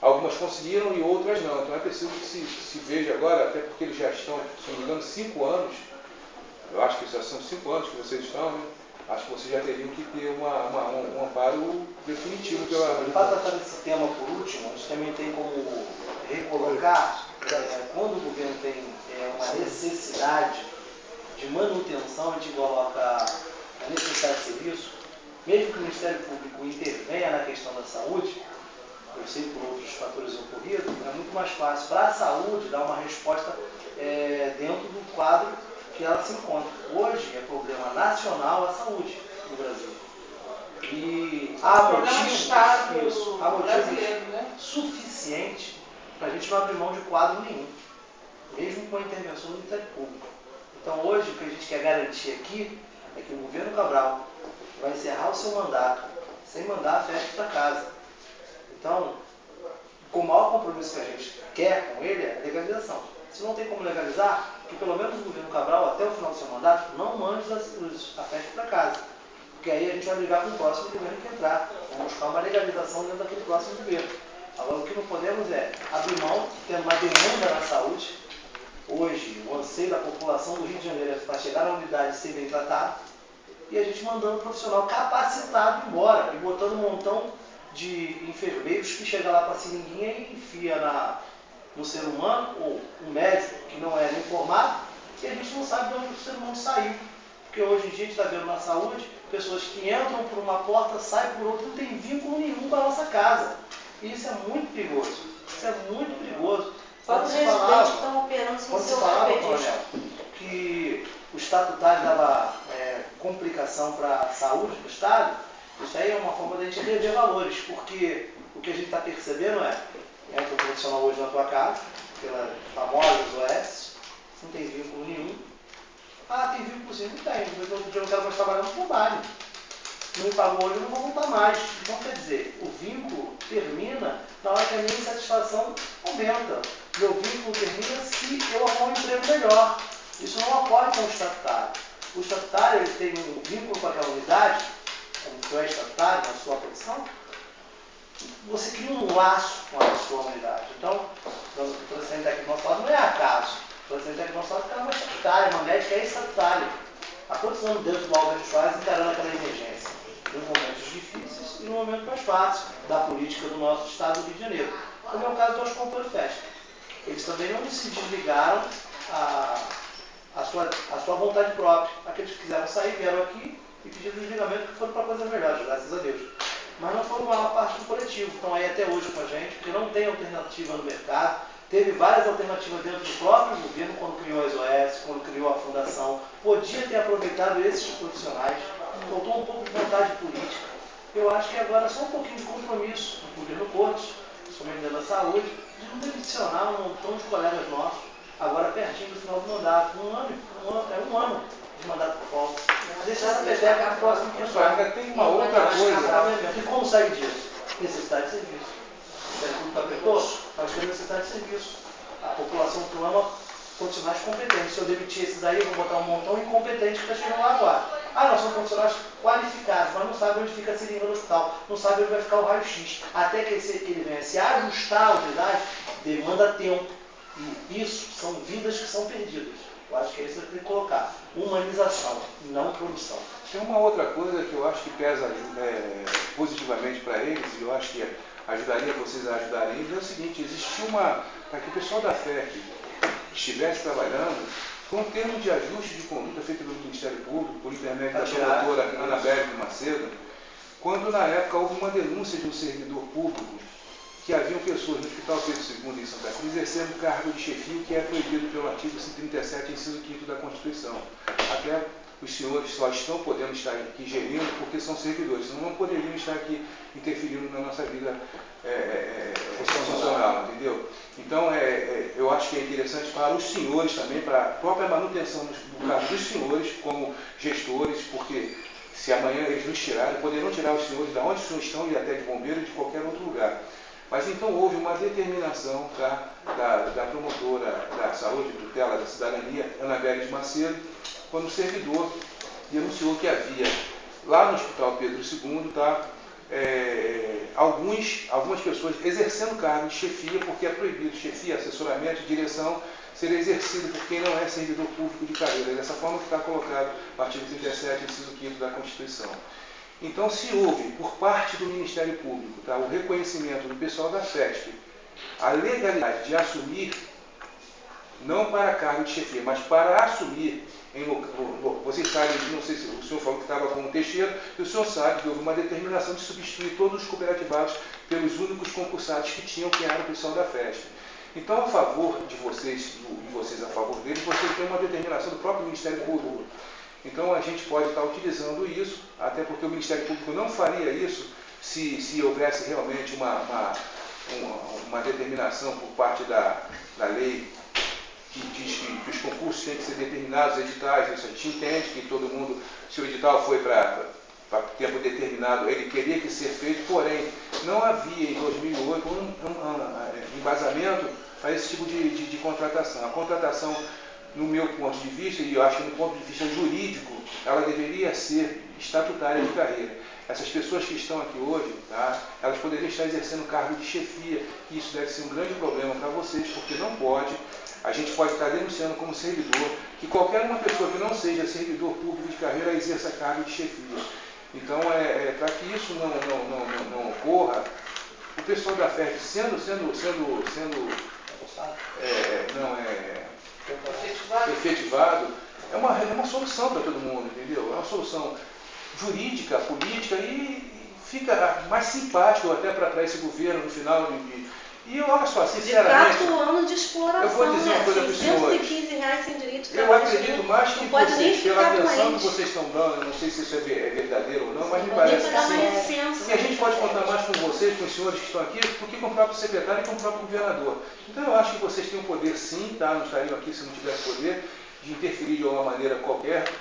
algumas conseguiram e outras não. Então é preciso que se veja agora, até porque eles já estão, se não me engano, 5 anos, eu acho que já são 5 anos que vocês estão, né? Acho que vocês já teriam que ter um amparo definitivo pela... Para tratar desse tema por último, a gente também tem como recolocar, quando o governo tem uma necessidade de manutenção, a gente coloca a necessidade de serviço, mesmo que o Ministério Público intervenha na questão da saúde, eu sei por outros fatores ocorridos, é muito mais fácil para a saúde dar uma resposta dentro do quadro que ela se encontra. Hoje é problema nacional a saúde no Brasil. E há motivos suficientes para a gente não abrir mão de quadro nenhum, mesmo com a intervenção do Ministério Público. Então hoje o que a gente quer garantir aqui é que o governo Cabral vai encerrar o seu mandato sem mandar a festa para casa. Então, o maior compromisso que a gente quer com ele é a legalização. Se não tem como legalizar, que pelo menos o governo Cabral, até o final do seu mandato, não mande a festa para casa. Porque aí a gente vai brigar com o próximo governo que entrar. Vamos buscar uma legalização dentro daquele próximo governo. Agora, o que não podemos é abrir mão, tendo uma demanda na saúde. Hoje, o anseio da população do Rio de Janeiro é para chegar na unidade e ser bem tratado, e a gente mandando um profissional capacitado embora, e botando um montão de enfermeiros que chega lá com a seringuinha e enfia no ser humano, ou um médico que não é nem formado, e a gente não sabe de onde o ser humano saiu. Porque hoje em dia a gente está vendo na saúde, pessoas que entram por uma porta, saem por outra, não tem vínculo nenhum com a nossa casa. E isso é muito perigoso. Isso é muito perigoso. Quando os residentes estão operando sem ser Coronel, que o estatutário dava complicação para a saúde do Estado, isso aí é uma forma de a gente rever valores, porque o que a gente está percebendo entra um profissional hoje na tua casa, pela famosa OS, não tem vínculo nenhum. Ah, tem vínculo sim, não tem, mas outro dia eu não quero mais trabalhar no trabalho. Não me pagou hoje, eu não vou voltar mais. Então, quer dizer, o vínculo termina na hora que a minha insatisfação aumenta. Meu vínculo termina se eu arrumar um emprego melhor. Isso não ocorre com o estatutário. O estatutário ele tem um vínculo com aquela unidade, como tu é estatutário, na sua profissão, você cria um laço com a sua unidade. Então, o presidente aqui do nosso lado não é acaso. O presidente aqui do nosso lado é uma estatutária, uma médica é estatutária. Há quantos anos dentro do Albert Schweitzer encarando aquela emergência? Nos momentos difíceis e no momento mais fácil da política do nosso estado do Rio de Janeiro. Como é o caso do Ascom Fest. Eles também não se desligaram a sua vontade própria. Aqueles que quiseram sair vieram aqui e pediram desligamento que foram para coisas melhores, graças a Deus. Mas não foi a maior parte do coletivo. Estão aí até hoje com a gente, porque não tem alternativa no mercado. Teve várias alternativas dentro do próprio governo, quando criou as OS, quando criou a fundação. Podia ter aproveitado esses profissionais. Faltou um pouco de vontade política. Eu acho que agora é só um pouquinho de compromisso do governo Cortes, somente dentro da saúde, de não demisionar um montão de colegas nossos, agora pertinho do final do mandato. Um ano de mandato por volta. Deixa essa peteca para o próximo que entrar. Ainda tem uma outra coisa. E como sai disso? Necessidade de serviço. O Público apertou, nós temos necessidade de serviço. A população clama profissionais competentes. Se eu demitir esses aí, eu vou botar um montão incompetente que está chegando lá agora. Ah, nós somos profissionais qualificados, mas não sabe onde fica a seringa no hospital, não sabe onde vai ficar o raio-x. Até que ele venha se ajustar à unidade, demanda tempo. E isso são vidas que são perdidas. Eu acho que é isso que tem que colocar. Humanização, não produção. Tem uma outra coisa que eu acho que pesa positivamente para eles, e eu acho que ajudaria vocês a ajudarem eles, é o seguinte: existiu para que o pessoal da FEC estivesse trabalhando, Foi um termo de ajuste de conduta feito pelo Ministério Público, por intermédio da promotora Anabelle Macedo, quando na época houve uma denúncia de um servidor público que haviam pessoas no Hospital Pedro II em Santa Cruz exercendo cargo de chefio que é proibido pelo artigo 137, inciso 5º da Constituição. Até os senhores só estão podendo estar aqui gerindo porque são servidores, senão não poderiam estar aqui interferindo na nossa vida funcional, entendeu? Então, eu acho que é interessante para os senhores também, para a própria manutenção do cargo dos senhores como gestores, porque se amanhã eles nos tirarem, poderão tirar os senhores de onde os senhores estão e até de bombeiro e de qualquer outro lugar. Mas então houve uma determinação da promotora da saúde, tutela da cidadania, Anabelle Macedo, quando o servidor denunciou que havia lá no Hospital Pedro II, algumas pessoas exercendo cargo de chefia, porque é proibido chefia, assessoramento, direção, ser exercido por quem não é servidor público de carreira. Dessa forma que está colocado no artigo 37, inciso 5º da Constituição. Então, se houve, por parte do Ministério Público, o reconhecimento do pessoal da FESP, a legalidade de assumir, não para cargo de chefia, mas para assumir, vocês sabem, não sei se o senhor falou que estava com o Teixeira, e o senhor sabe que houve uma determinação de substituir todos os cooperativados pelos únicos concursados que tinham, que era o pessoal da FESP. Então, a favor de vocês, e vocês a favor deles, vocês têm uma determinação do próprio Ministério Público. Então, a gente pode estar utilizando isso, até porque o Ministério Público não faria isso se houvesse realmente uma determinação por parte da lei que diz que os concursos têm que ser determinados, editais, isso a gente entende que todo mundo, se o edital foi para tempo determinado, ele teria que ser feito, porém, não havia em 2008 um embasamento para esse tipo de contratação. A contratação, no meu ponto de vista, e eu acho que no ponto de vista jurídico, ela deveria ser estatutária de carreira. Essas pessoas que estão aqui hoje, elas poderiam estar exercendo cargo de chefia, e isso deve ser um grande problema para vocês, porque não pode, a gente pode estar denunciando como servidor, que qualquer uma pessoa que não seja servidor público de carreira exerça cargo de chefia. Então, para que isso não ocorra, o pessoal da FESP efetivado, é uma solução para todo mundo, entendeu? É uma solução jurídica, política e fica mais simpático até para esse governo no final E olha só, sinceramente... De 4 anos de exploração, eu vou dizer uma coisa para os senhores. R$115 sem direito de Eu acredito mais que vocês, pela atenção doente. que vocês estão dando, eu não sei se isso é verdadeiro ou não, mas me parece que sim. E a gente pode contar mais com vocês, com os senhores que estão aqui, do que com o próprio secretário e com o próprio governador. Então eu acho que vocês têm o poder sim, não estariam aqui se não tivesse poder, de interferir de alguma maneira qualquer.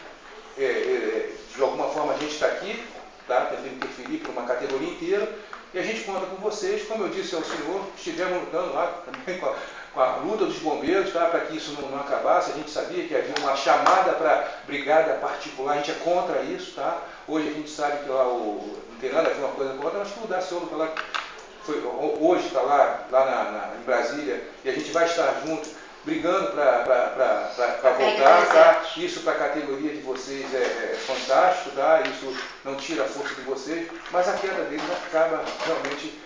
De alguma forma a gente está aqui, tentando interferir por uma categoria inteira, e a gente conta com vocês, como eu disse ao senhor, estivemos lutando lá também com a luta dos bombeiros, para que isso não acabasse. A gente sabia que havia uma chamada para brigada particular, a gente é contra isso, Hoje a gente sabe que lá não tem nada a ver uma coisa com a outra, mas que o Daciolo está lá, hoje está lá em Brasília, e a gente vai estar junto, brigando para voltar, Isso para a categoria de vocês é fantástico, Isso não tira a força de vocês, mas a queda deles acaba realmente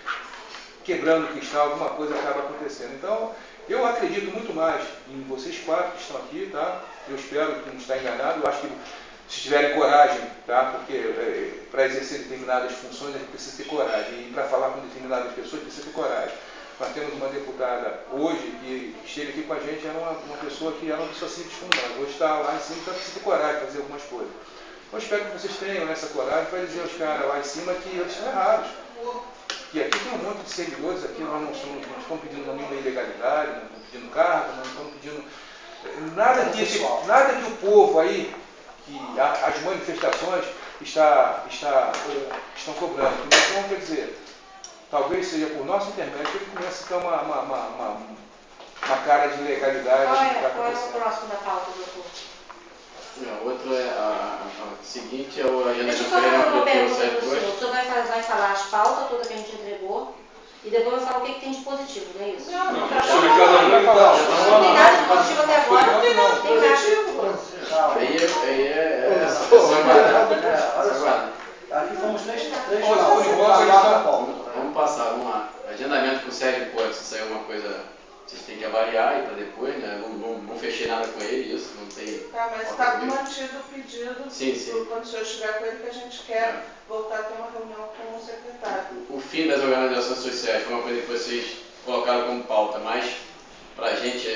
quebrando o cristal, alguma coisa acaba acontecendo. Então, eu acredito muito mais em vocês 4 que estão aqui, Eu espero que não está enganado, eu acho que se tiverem coragem, porque para exercer determinadas funções a gente precisa ter coragem, e para falar com determinadas pessoas precisa ter coragem. Nós temos uma deputada hoje que esteve aqui com a gente, era uma pessoa que era uma pessoa simples como nós. Hoje está lá em cima, então precisa ter coragem de fazer algumas coisas. Eu espero que vocês tenham essa coragem para dizer aos caras lá em cima que eles estão errados. Que aqui tem um monte de servidores, aqui nós não estamos pedindo nenhuma ilegalidade, não estamos pedindo cargo, não estamos pedindo nada que o povo aí, que as manifestações estão cobrando. Então, quer dizer, talvez seja por nosso intermédio que ele comece a ter uma cara de legalidade. Qual é o próximo da pauta, doutor? Outro a seguinte é o agenda Deixa de eu só fazer uma pergunta para o do senhor. O senhor vai falar as pautas todas que a gente entregou e depois vai falar o que tem de positivo, não é isso? Não não tem nada de positivo até agora. Não tem nada de positivo. Aqui fomos três Vamos passar, vamos lá. Agendamento com o Sérgio Porto, se saiu uma coisa vocês têm que avaliar e para depois, né? Não fechei nada com ele, isso, não tem... Tá, mas está mantido o pedido, Sim. quando o senhor estiver com ele, que a gente quer voltar a ter uma reunião com o secretário. O fim das organizações sociais foi uma coisa que vocês colocaram como pauta, mas para a gente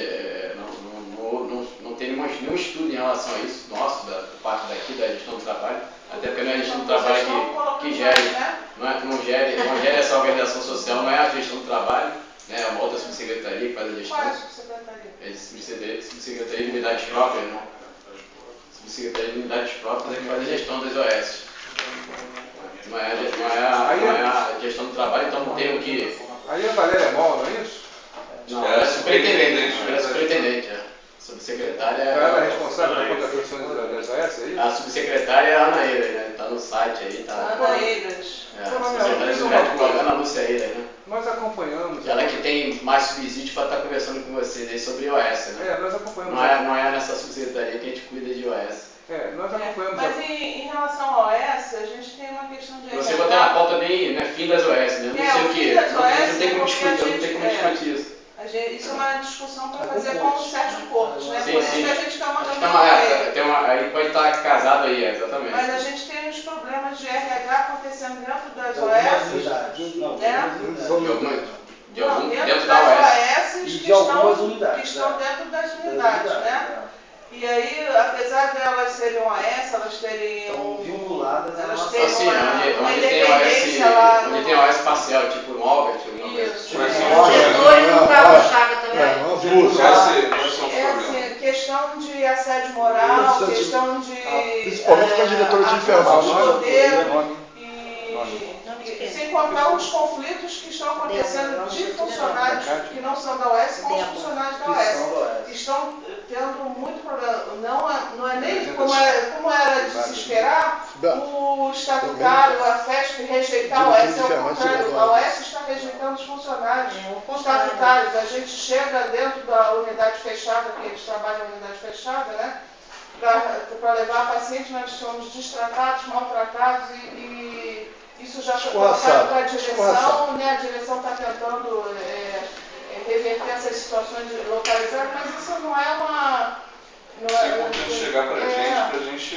não tem nenhum estudo em relação a isso, nosso, da parte daqui da gestão do trabalho, até porque não é a gestão do trabalho que gere, não gere essa organização social, não é a gestão do trabalho, né? É uma outra subsecretaria que faz a gestão. Qual é a subsecretaria? É subsecretaria de unidades próprias, né? Subsecretaria de unidades próprias é que faz a gestão das OS. Não é a gestão do trabalho, então não tem o que... Aí a Valéria Mol, não é isso? Não, ela é superintendente, Subsecretária... Ela é responsável por contratações das OS, é isso? A subsecretária é a Ana Eiras, né? Está no site aí, tá... Ana Eiras. A subsecretária de médico, Ana Lúcia Eiras, né? Nós acompanhamos. Ela que tem mais subsídios para estar conversando com vocês aí sobre OS, né? Nós acompanhamos. Não é nessa subsecretaria que a gente cuida de OS. Nós acompanhamos. Mas em relação ao OS, a gente tem uma questão de... Você botou na pauta bem, né, fim das OS, né? Não sei o que. Não tem como discutir isso. Isso é uma discussão para fazer com o Sérgio Cortes, né? Por isso que a gente está mandando aí pode estar casado aí, exatamente. Mas a gente tem os problemas de RH acontecendo dentro das OS. Dentro das OS que estão dentro das unidades, né? E aí, apesar de elas serem OS, elas terem uma independência lá. Onde tem OS parcial, tipo o Albert, isso. O diretor e o Carlos-Chave também. É assim, questão de assédio moral, questão de... Principalmente com a diretora de enfermagem. Sem contar os conflitos que estão acontecendo de funcionários que não são da OS com os funcionários da OS. Estão tendo muito problema. Não é nem como era de se esperar o estatutário, a FESP rejeitar a OS. Ao contrário, a OS está rejeitando os funcionários estatutários. A gente chega dentro da unidade fechada, que eles trabalham em unidade fechada, né? Para levar pacientes, nós somos destratados, maltratados e isso já foi colocado para a direção, né? A direção está tentando reverter essas situações localizadas, mas isso não é uma... É importante chegar para a gente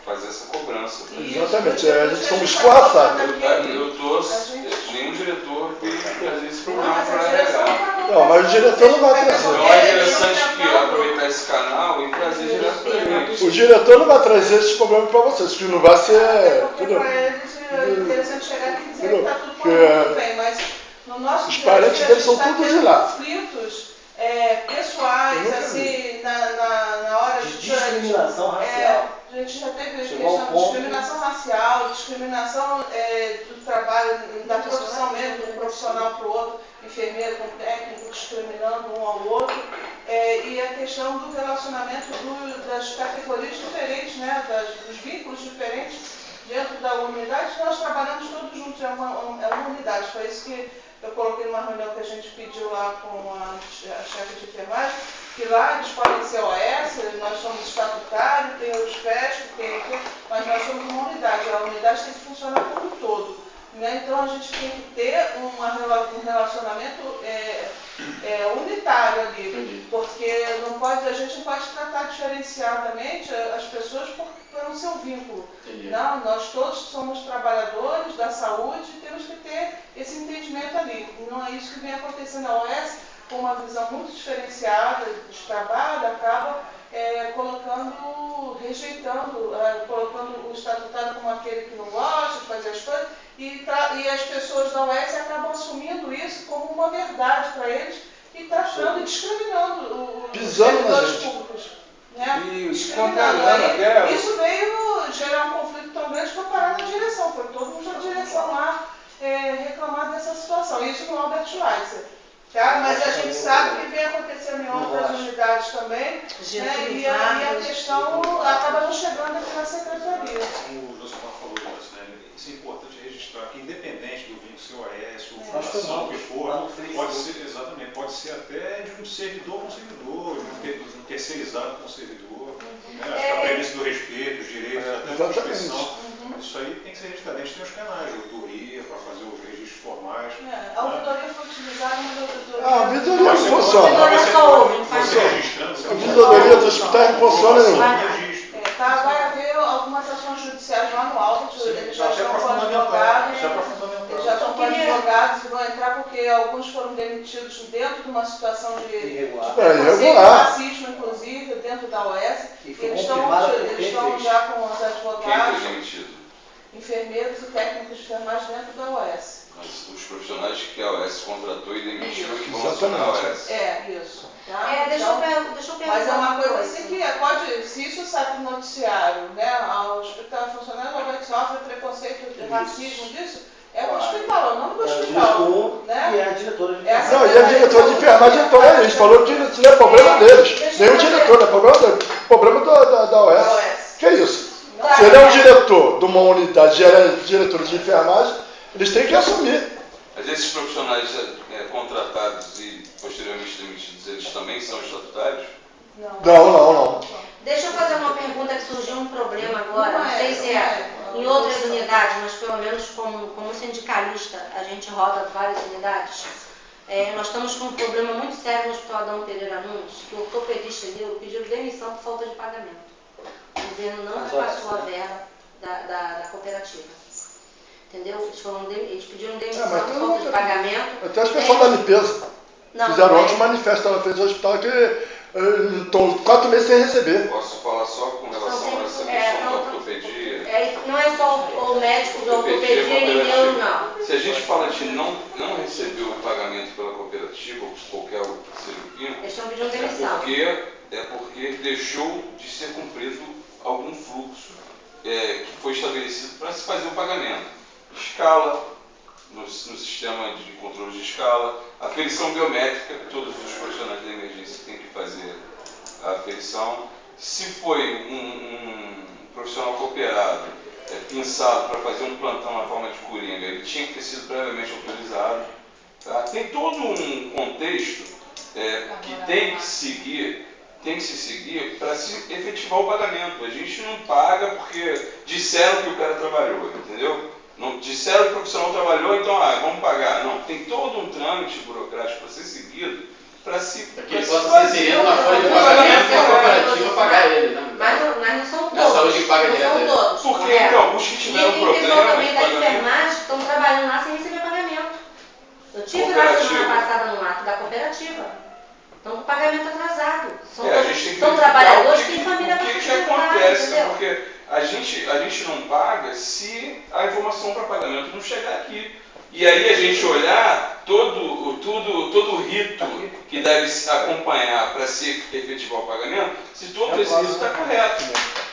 fazer essa cobrança. Exatamente, a gente somos escorraçados. Nenhum diretor veio trazer esse problema para a RH. Não, mas o diretor não vai trazer. Então é interessante aproveitar esse canal e trazer direto para a gente. O diretor não vai trazer esses problemas para vocês, que não vai ser... Porque para eles é interessante chegar aqui e dizer que está tudo correndo bem, mas no nosso os parentes deles são todos de lá. Conflitos pessoais, assim, na hora de discriminação racial. A gente já teve questão de discriminação racial, discriminação do trabalho, da profissão mesmo, de um profissional para o outro, enfermeiro com técnico, discriminando um ao outro, e a questão do relacionamento das categorias diferentes, né, dos vínculos diferentes dentro da unidade. Nós trabalhamos todos juntos, é uma unidade, foi isso que eu coloquei numa reunião que a gente pediu lá com a chefe de enfermagem, que lá eles podem ser OS, nós somos estatutários, tem os FESP, mas nós somos uma unidade, a unidade tem que funcionar como um todo. Né? Então a gente tem que ter um relacionamento unitário ali, porque a gente não pode tratar diferenciadamente as pessoas pelo seu vínculo. Não, nós todos somos trabalhadores da saúde e temos que ter esse entendimento ali. Não é isso que vem acontecendo na OS, com uma visão muito diferenciada de trabalho, acaba colocando o estatutário como aquele que não gosta de fazer as coisas, e as pessoas da OS acabam assumindo isso como uma verdade para eles e tratando e discriminando os servidores públicos. Né? Isso veio gerar um conflito tão grande que foi parar na direção, foi todo mundo da direção lá reclamar dessa situação, isso no Albert Schweitzer. Tá? Mas a gente sabe que vem acontecendo em outras unidades também, né? E a questão acaba não chegando aqui na secretaria. O Josimar falou isso, né? Isso é importante registrar que, independente do vínculo, se OS, ou fundação, o que for, pode ser até de um servidor com servidor, de um terceirizado com servidor, né? Acho que a premissa do respeito, os direitos, até a Constituição Isso aí tem que ser registrado. A gente tem os canais de auditoria para fazer os registros formais. A auditoria foi utilizada, mas a auditoria... A auditoria não funciona. Você registrando, você A auditoria dos hospitais não funciona nenhum. Vai haver algumas ações judiciais lá no alto, eles já estão com advogados, eles já estão com advogados e vão entrar porque alguns foram demitidos dentro de uma situação de irregular, racismo, inclusive, dentro da OS. E foi Eles confirmado por quem estão fez. já com os Quem advogados, foi demitido? enfermeiros e técnicos de enfermagem dentro da OS. Mas os profissionais que a OS contratou e demitiu que vão acionar a OS. Isso. Tá? Deixa eu perguntar. Mas é uma coisa assim que pode, se isso sai para o noticiário, né, o hospital funcionário normalmente sofre preconceito, racismo disso, é o hospital, é o nome do hospital. Né? E é a diretora de enfermagem. Não, e a diretora de enfermagem entrou aí, a gente falou que isso não é problema deles. Nem o diretor, não é problema dele. Problema da OS. Que isso? Se ele é um diretor de uma unidade, diretor de enfermagem, eles têm que assumir. Mas esses profissionais contratados e posteriormente demitidos, eles também são estatutários? Não. Deixa eu fazer uma pergunta que surgiu um problema agora, não sei se é em outras unidades, mas pelo menos como sindicalista, a gente roda várias unidades. Nós estamos com um problema muito sério no Hospital Adão Pereira Nunes, que o ortopedista pediu demissão por falta de pagamento. O governo não repassou a verba da cooperativa. Entendeu? Eles pediram demissão por falta de pagamento. Até as pessoas da limpeza fizeram ontem um manifesto na frente do hospital que estão 4 meses sem receber. Posso falar só com relação a essa questão da ortopedia? Não é só o médico de ortopedia e neuro, não. Se a gente fala de não receber o pagamento pela cooperativa, ou qualquer cirurgia, eles estão pedindo demissão. É porque deixou de ser cumprido algum fluxo que foi estabelecido para se fazer o pagamento. Escala, no sistema de controle de escala, aferição biométrica, todos os profissionais da emergência têm que fazer a aferição. Se foi um profissional cooperado, pensado para fazer um plantão na forma de coringa, ele tinha que ter sido previamente autorizado. Tá? Tem todo um contexto que tem que se seguir para se efetivar o pagamento. A gente não paga porque disseram que o cara trabalhou, entendeu? Não disseram que o profissional trabalhou, então vamos pagar. Não, tem todo um trâmite burocrático para ser seguido para se que ele possa ser inserido na folha de pagamento para a cooperativa pagar ele, né? Mas não são todos. Não é saúde que paga direto. Todos. Porque então, os que tiveram problema E pessoal também da enfermagem estão trabalhando lá sem receber pagamento. Eu tive lá semana passada no ato da cooperativa. Estão com pagamento atrasado. São trabalhadores que têm família para sustentar. O que acontece? Porque a gente não paga se a informação para pagamento não chegar aqui. E aí a gente olhar todo o rito que deve se acompanhar para se efetivar o pagamento, se todo esse rito está correto.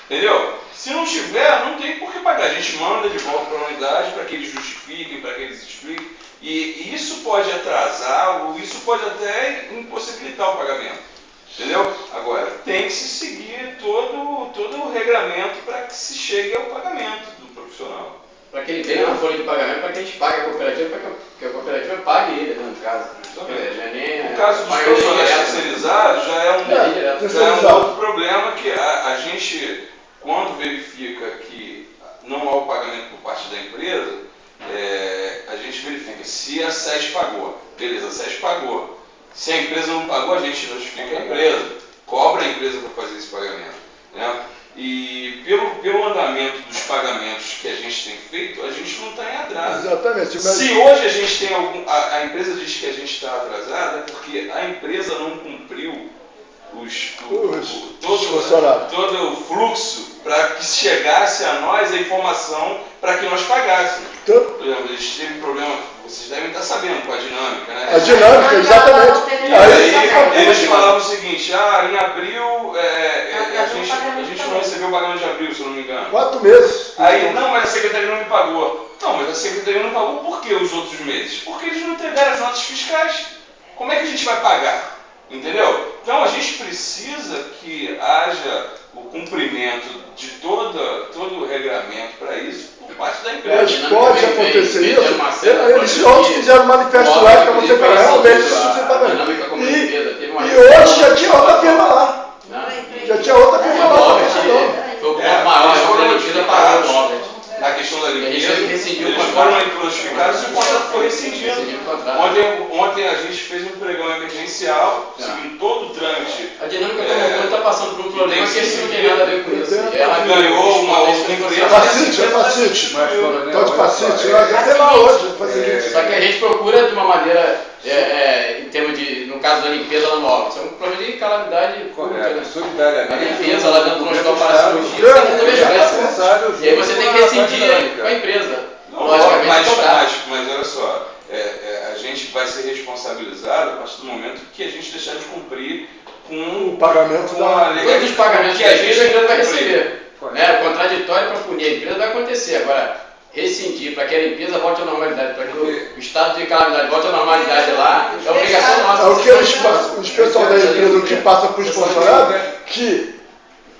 Entendeu? Se não tiver, não tem por que pagar. A gente manda de volta para a unidade para que eles justifiquem, para que eles expliquem. E isso pode atrasar, ou isso pode até impossibilitar o pagamento. Entendeu? Agora, tem que se seguir todo o regramento para que se chegue ao pagamento do profissional. Para que ele venha na folha de pagamento, para que a gente pague a cooperativa, para que a cooperativa pague ele, no caso. No caso dos profissionais terceirizados, já é um outro problema que a gente, quando verifica que não há o pagamento por parte da empresa, a gente verifica se a SES pagou. Beleza, a SES pagou. Se a empresa não pagou, a gente notifica a empresa, cobra a empresa para fazer esse pagamento. Né? E pelo andamento dos pagamentos que a gente tem feito, a gente não está em atraso. Exatamente. Mas... Se hoje a gente tem a empresa diz que a gente está atrasada, é porque a empresa não cumpriu todo o fluxo para que chegasse a nós a informação para que nós pagássemos. Por exemplo, eles teve problema, vocês devem estar sabendo com a dinâmica, né? A dinâmica, exatamente. E aí eles falavam o seguinte, em abril, a gente não recebeu o pagamento de abril, se eu não me engano. 4 meses. Aí, não, mas a secretaria não me pagou. Não, mas a secretaria não pagou por que os outros meses? Porque eles não entregaram as notas fiscais. Como é que a gente vai pagar? Entendeu? Então a gente precisa que haja o cumprimento de todo o regramento para isso por parte da empresa. Mas pode acontecer isso. Eles ontem fizeram um manifesto lá para você pagar realmente isso sem pagamento. E hoje já tinha outra firma lá. Já tinha outra firma lá também. Foi o ponto maior, a cooperativa pagou o Robert. questão da limpeza, eles foram aí notificados e o contrato foi rescindido. Ontem a gente fez um pregão emergencial, seguindo todo o trâmite. A dinâmica como está passando por um problema que não tem nada a ver com isso. Ela ganhou uma outra empresa. Facite. Então de facite, até lá hoje. Só que a gente procura de uma maneira, em termos de, no caso da limpeza da nova, isso é um problema de calamidade pública. Solidariamente. A limpeza lá dentro do hospital para cirurgia, você tem que ter resposta. E aí você tem que rescindir com a empresa. Logicamente, mas olha só, a gente vai ser responsabilizado a partir do momento que a gente deixar de cumprir com o pagamento da lei. Todos os pagamentos que a empresa vai receber. Né? O contraditório para punir a empresa vai acontecer. Agora, rescindir para que a limpeza volte à normalidade, para que o estado de calamidade volte à normalidade lá, é obrigação nossa. É o que os pessoal da empresa que passa para os funcionários, que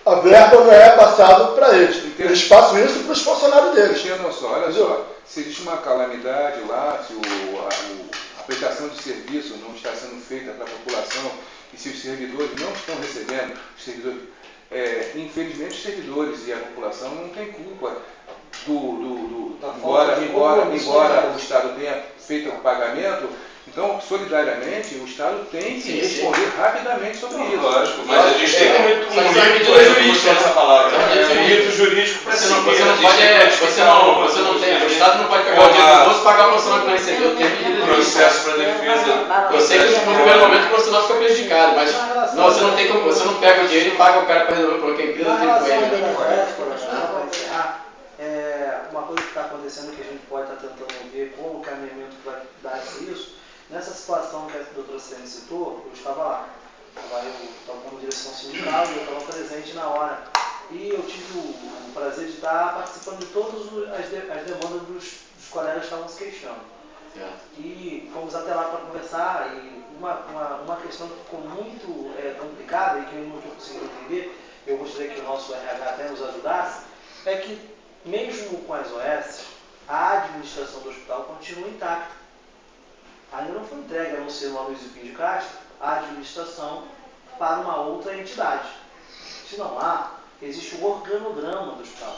a verba não é passada para eles. Eles passam isso para os funcionários deles. Olha só, se existe uma calamidade lá, se a prestação de serviço não está sendo feita para a população e se os servidores não estão recebendo, infelizmente os servidores e a população não têm culpa embora o Estado tenha feito o pagamento. Então, solidariamente, o Estado tem que responder rapidamente sobre isso. Lógico, mas a gente tem um jurídico nessa palavra. Um rito jurídico para seguir. Você não tem, o Estado não pode pegar o dinheiro do bolso e pagar a profissional que não recebeu. Tem medida de processo para defesa. Eu sei que no primeiro momento o profissional fica prejudicado, mas você não tem como, você não pega o dinheiro e paga o cara para resolver porque a empresa tem com ele. Uma coisa que está acontecendo que a gente pode estar tentando ver como o caminhamento vai dar isso. Nessa situação que a doutora Sirene citou, eu estava lá. Eu estava como direção sindical e eu estava presente na hora. E eu tive o prazer de estar participando de todas as demandas dos colegas que estavam se queixando. E fomos até lá para conversar e uma questão que ficou muito complicada e que eu não estou conseguindo entender, eu gostaria que o nosso RH até nos ajudasse, é que mesmo com as OS, a administração do hospital continua intacta. Ainda não foi entregue, a não ser no Aloysio Pinho de Castro, a administração para uma outra entidade. Se não há, existe o organograma do hospital.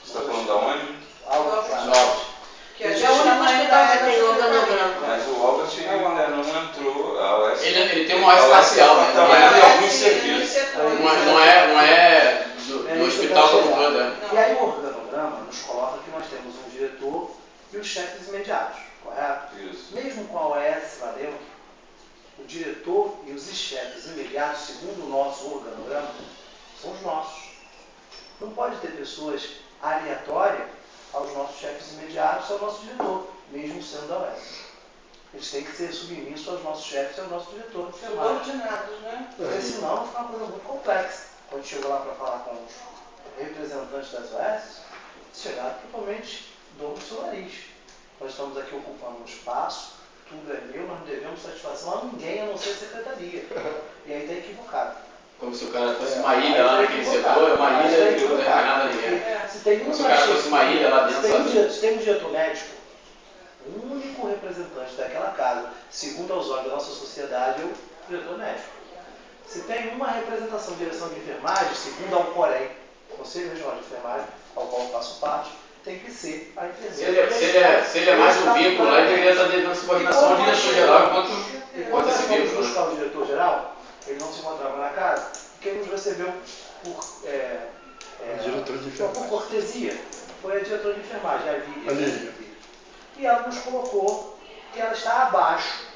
Você está falando de onde? Albert. Que a gente não tem organograma. Mas o Albert ainda não entrou. A OS, ele tem uma OS parcial, né? Trabalhando em alguns serviços. Não é do hospital como todo. E aí o organograma nos coloca que nós temos um diretor e os chefes imediatos, correto? Isso. Mesmo com a OS lá dentro, o diretor e os chefes imediatos, segundo o nosso organograma, são os nossos. Não pode ter pessoas aleatórias aos nossos chefes imediatos e ao nosso diretor, mesmo sendo da OS. Eles têm que ser submissos aos nossos chefes e ao nosso diretor. Subordinados, né? Porque senão fica uma coisa muito complexa. Quando chegou lá para falar com os representantes das OS, chegaram totalmente donos do seu nariz. Nós estamos aqui ocupando um espaço, tudo é meu, nós não devemos satisfação a ninguém a não ser a secretaria. E aí está equivocado. Como se o cara fosse uma ilha lá naquele setor, uma ilha que não tem mais nada a ninguém. Como se o cara fosse uma ilha lá dentro. Se tem um diretor médico, o único representante daquela casa, segundo aos olhos da nossa sociedade, é o diretor médico. Se tem uma representação de direção de enfermagem, segundo ao COREM, Conselho Regional de Enfermagem, ao qual eu faço parte, tem que ser a enfermeira. Se ele é mais um vínculo lá, ele deveria estar dando subordinação ao diretor-geral enquanto esse vínculo. vínculo. Buscar o diretor-geral, ele não se encontrava na casa, quem nos recebeu por cortesia foi a diretora de enfermagem, a Vivian. E ela nos colocou que ela está abaixo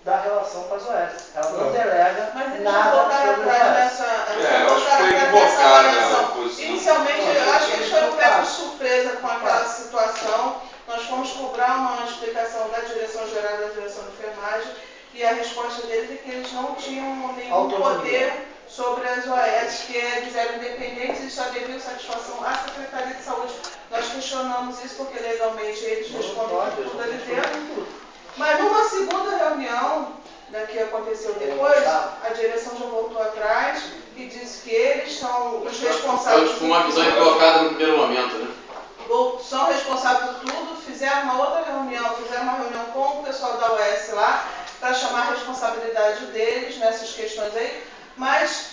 da relação com as OS. Ela não delega nada sobre as OS. Eu acho que foi equivocada a posição. Inicialmente, eu acho que eles foram pegos de surpresa com aquela situação. Nós fomos cobrar uma explicação da direção-geral da direção de enfermagem e a resposta deles é que eles não tinham nenhum poder sobre as OS, que eles eram independentes e só deviam satisfação à Secretaria de Saúde. Nós questionamos isso porque legalmente eles respondem por tudo ali dentro. Mas numa segunda reunião, que aconteceu depois, a direção já voltou atrás e disse que eles são os responsáveis. Foi uma visão equivocada no primeiro momento, né? São responsáveis por tudo, fizeram uma outra reunião, com o pessoal da OS lá, para chamar a responsabilidade deles nessas questões aí. Mas,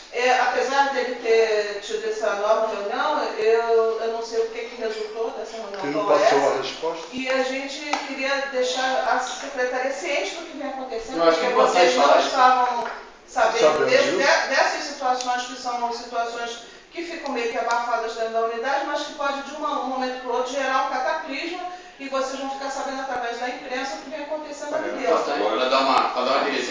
apesar dele ter tido essa nova reunião, eu não sei o que resultou dessa reunião. Que não passou a resposta. E a gente queria deixar a secretaria ciente do que vem acontecendo, Eu acho que porque é importante vocês não falar isso. estavam sabendo disso. dessas situações que são situações que ficam meio que abafadas dentro da unidade, mas que pode de um momento para o outro gerar um cataclismo e vocês vão ficar sabendo através da imprensa o que vem acontecendo ali dentro. Para dar uma direção.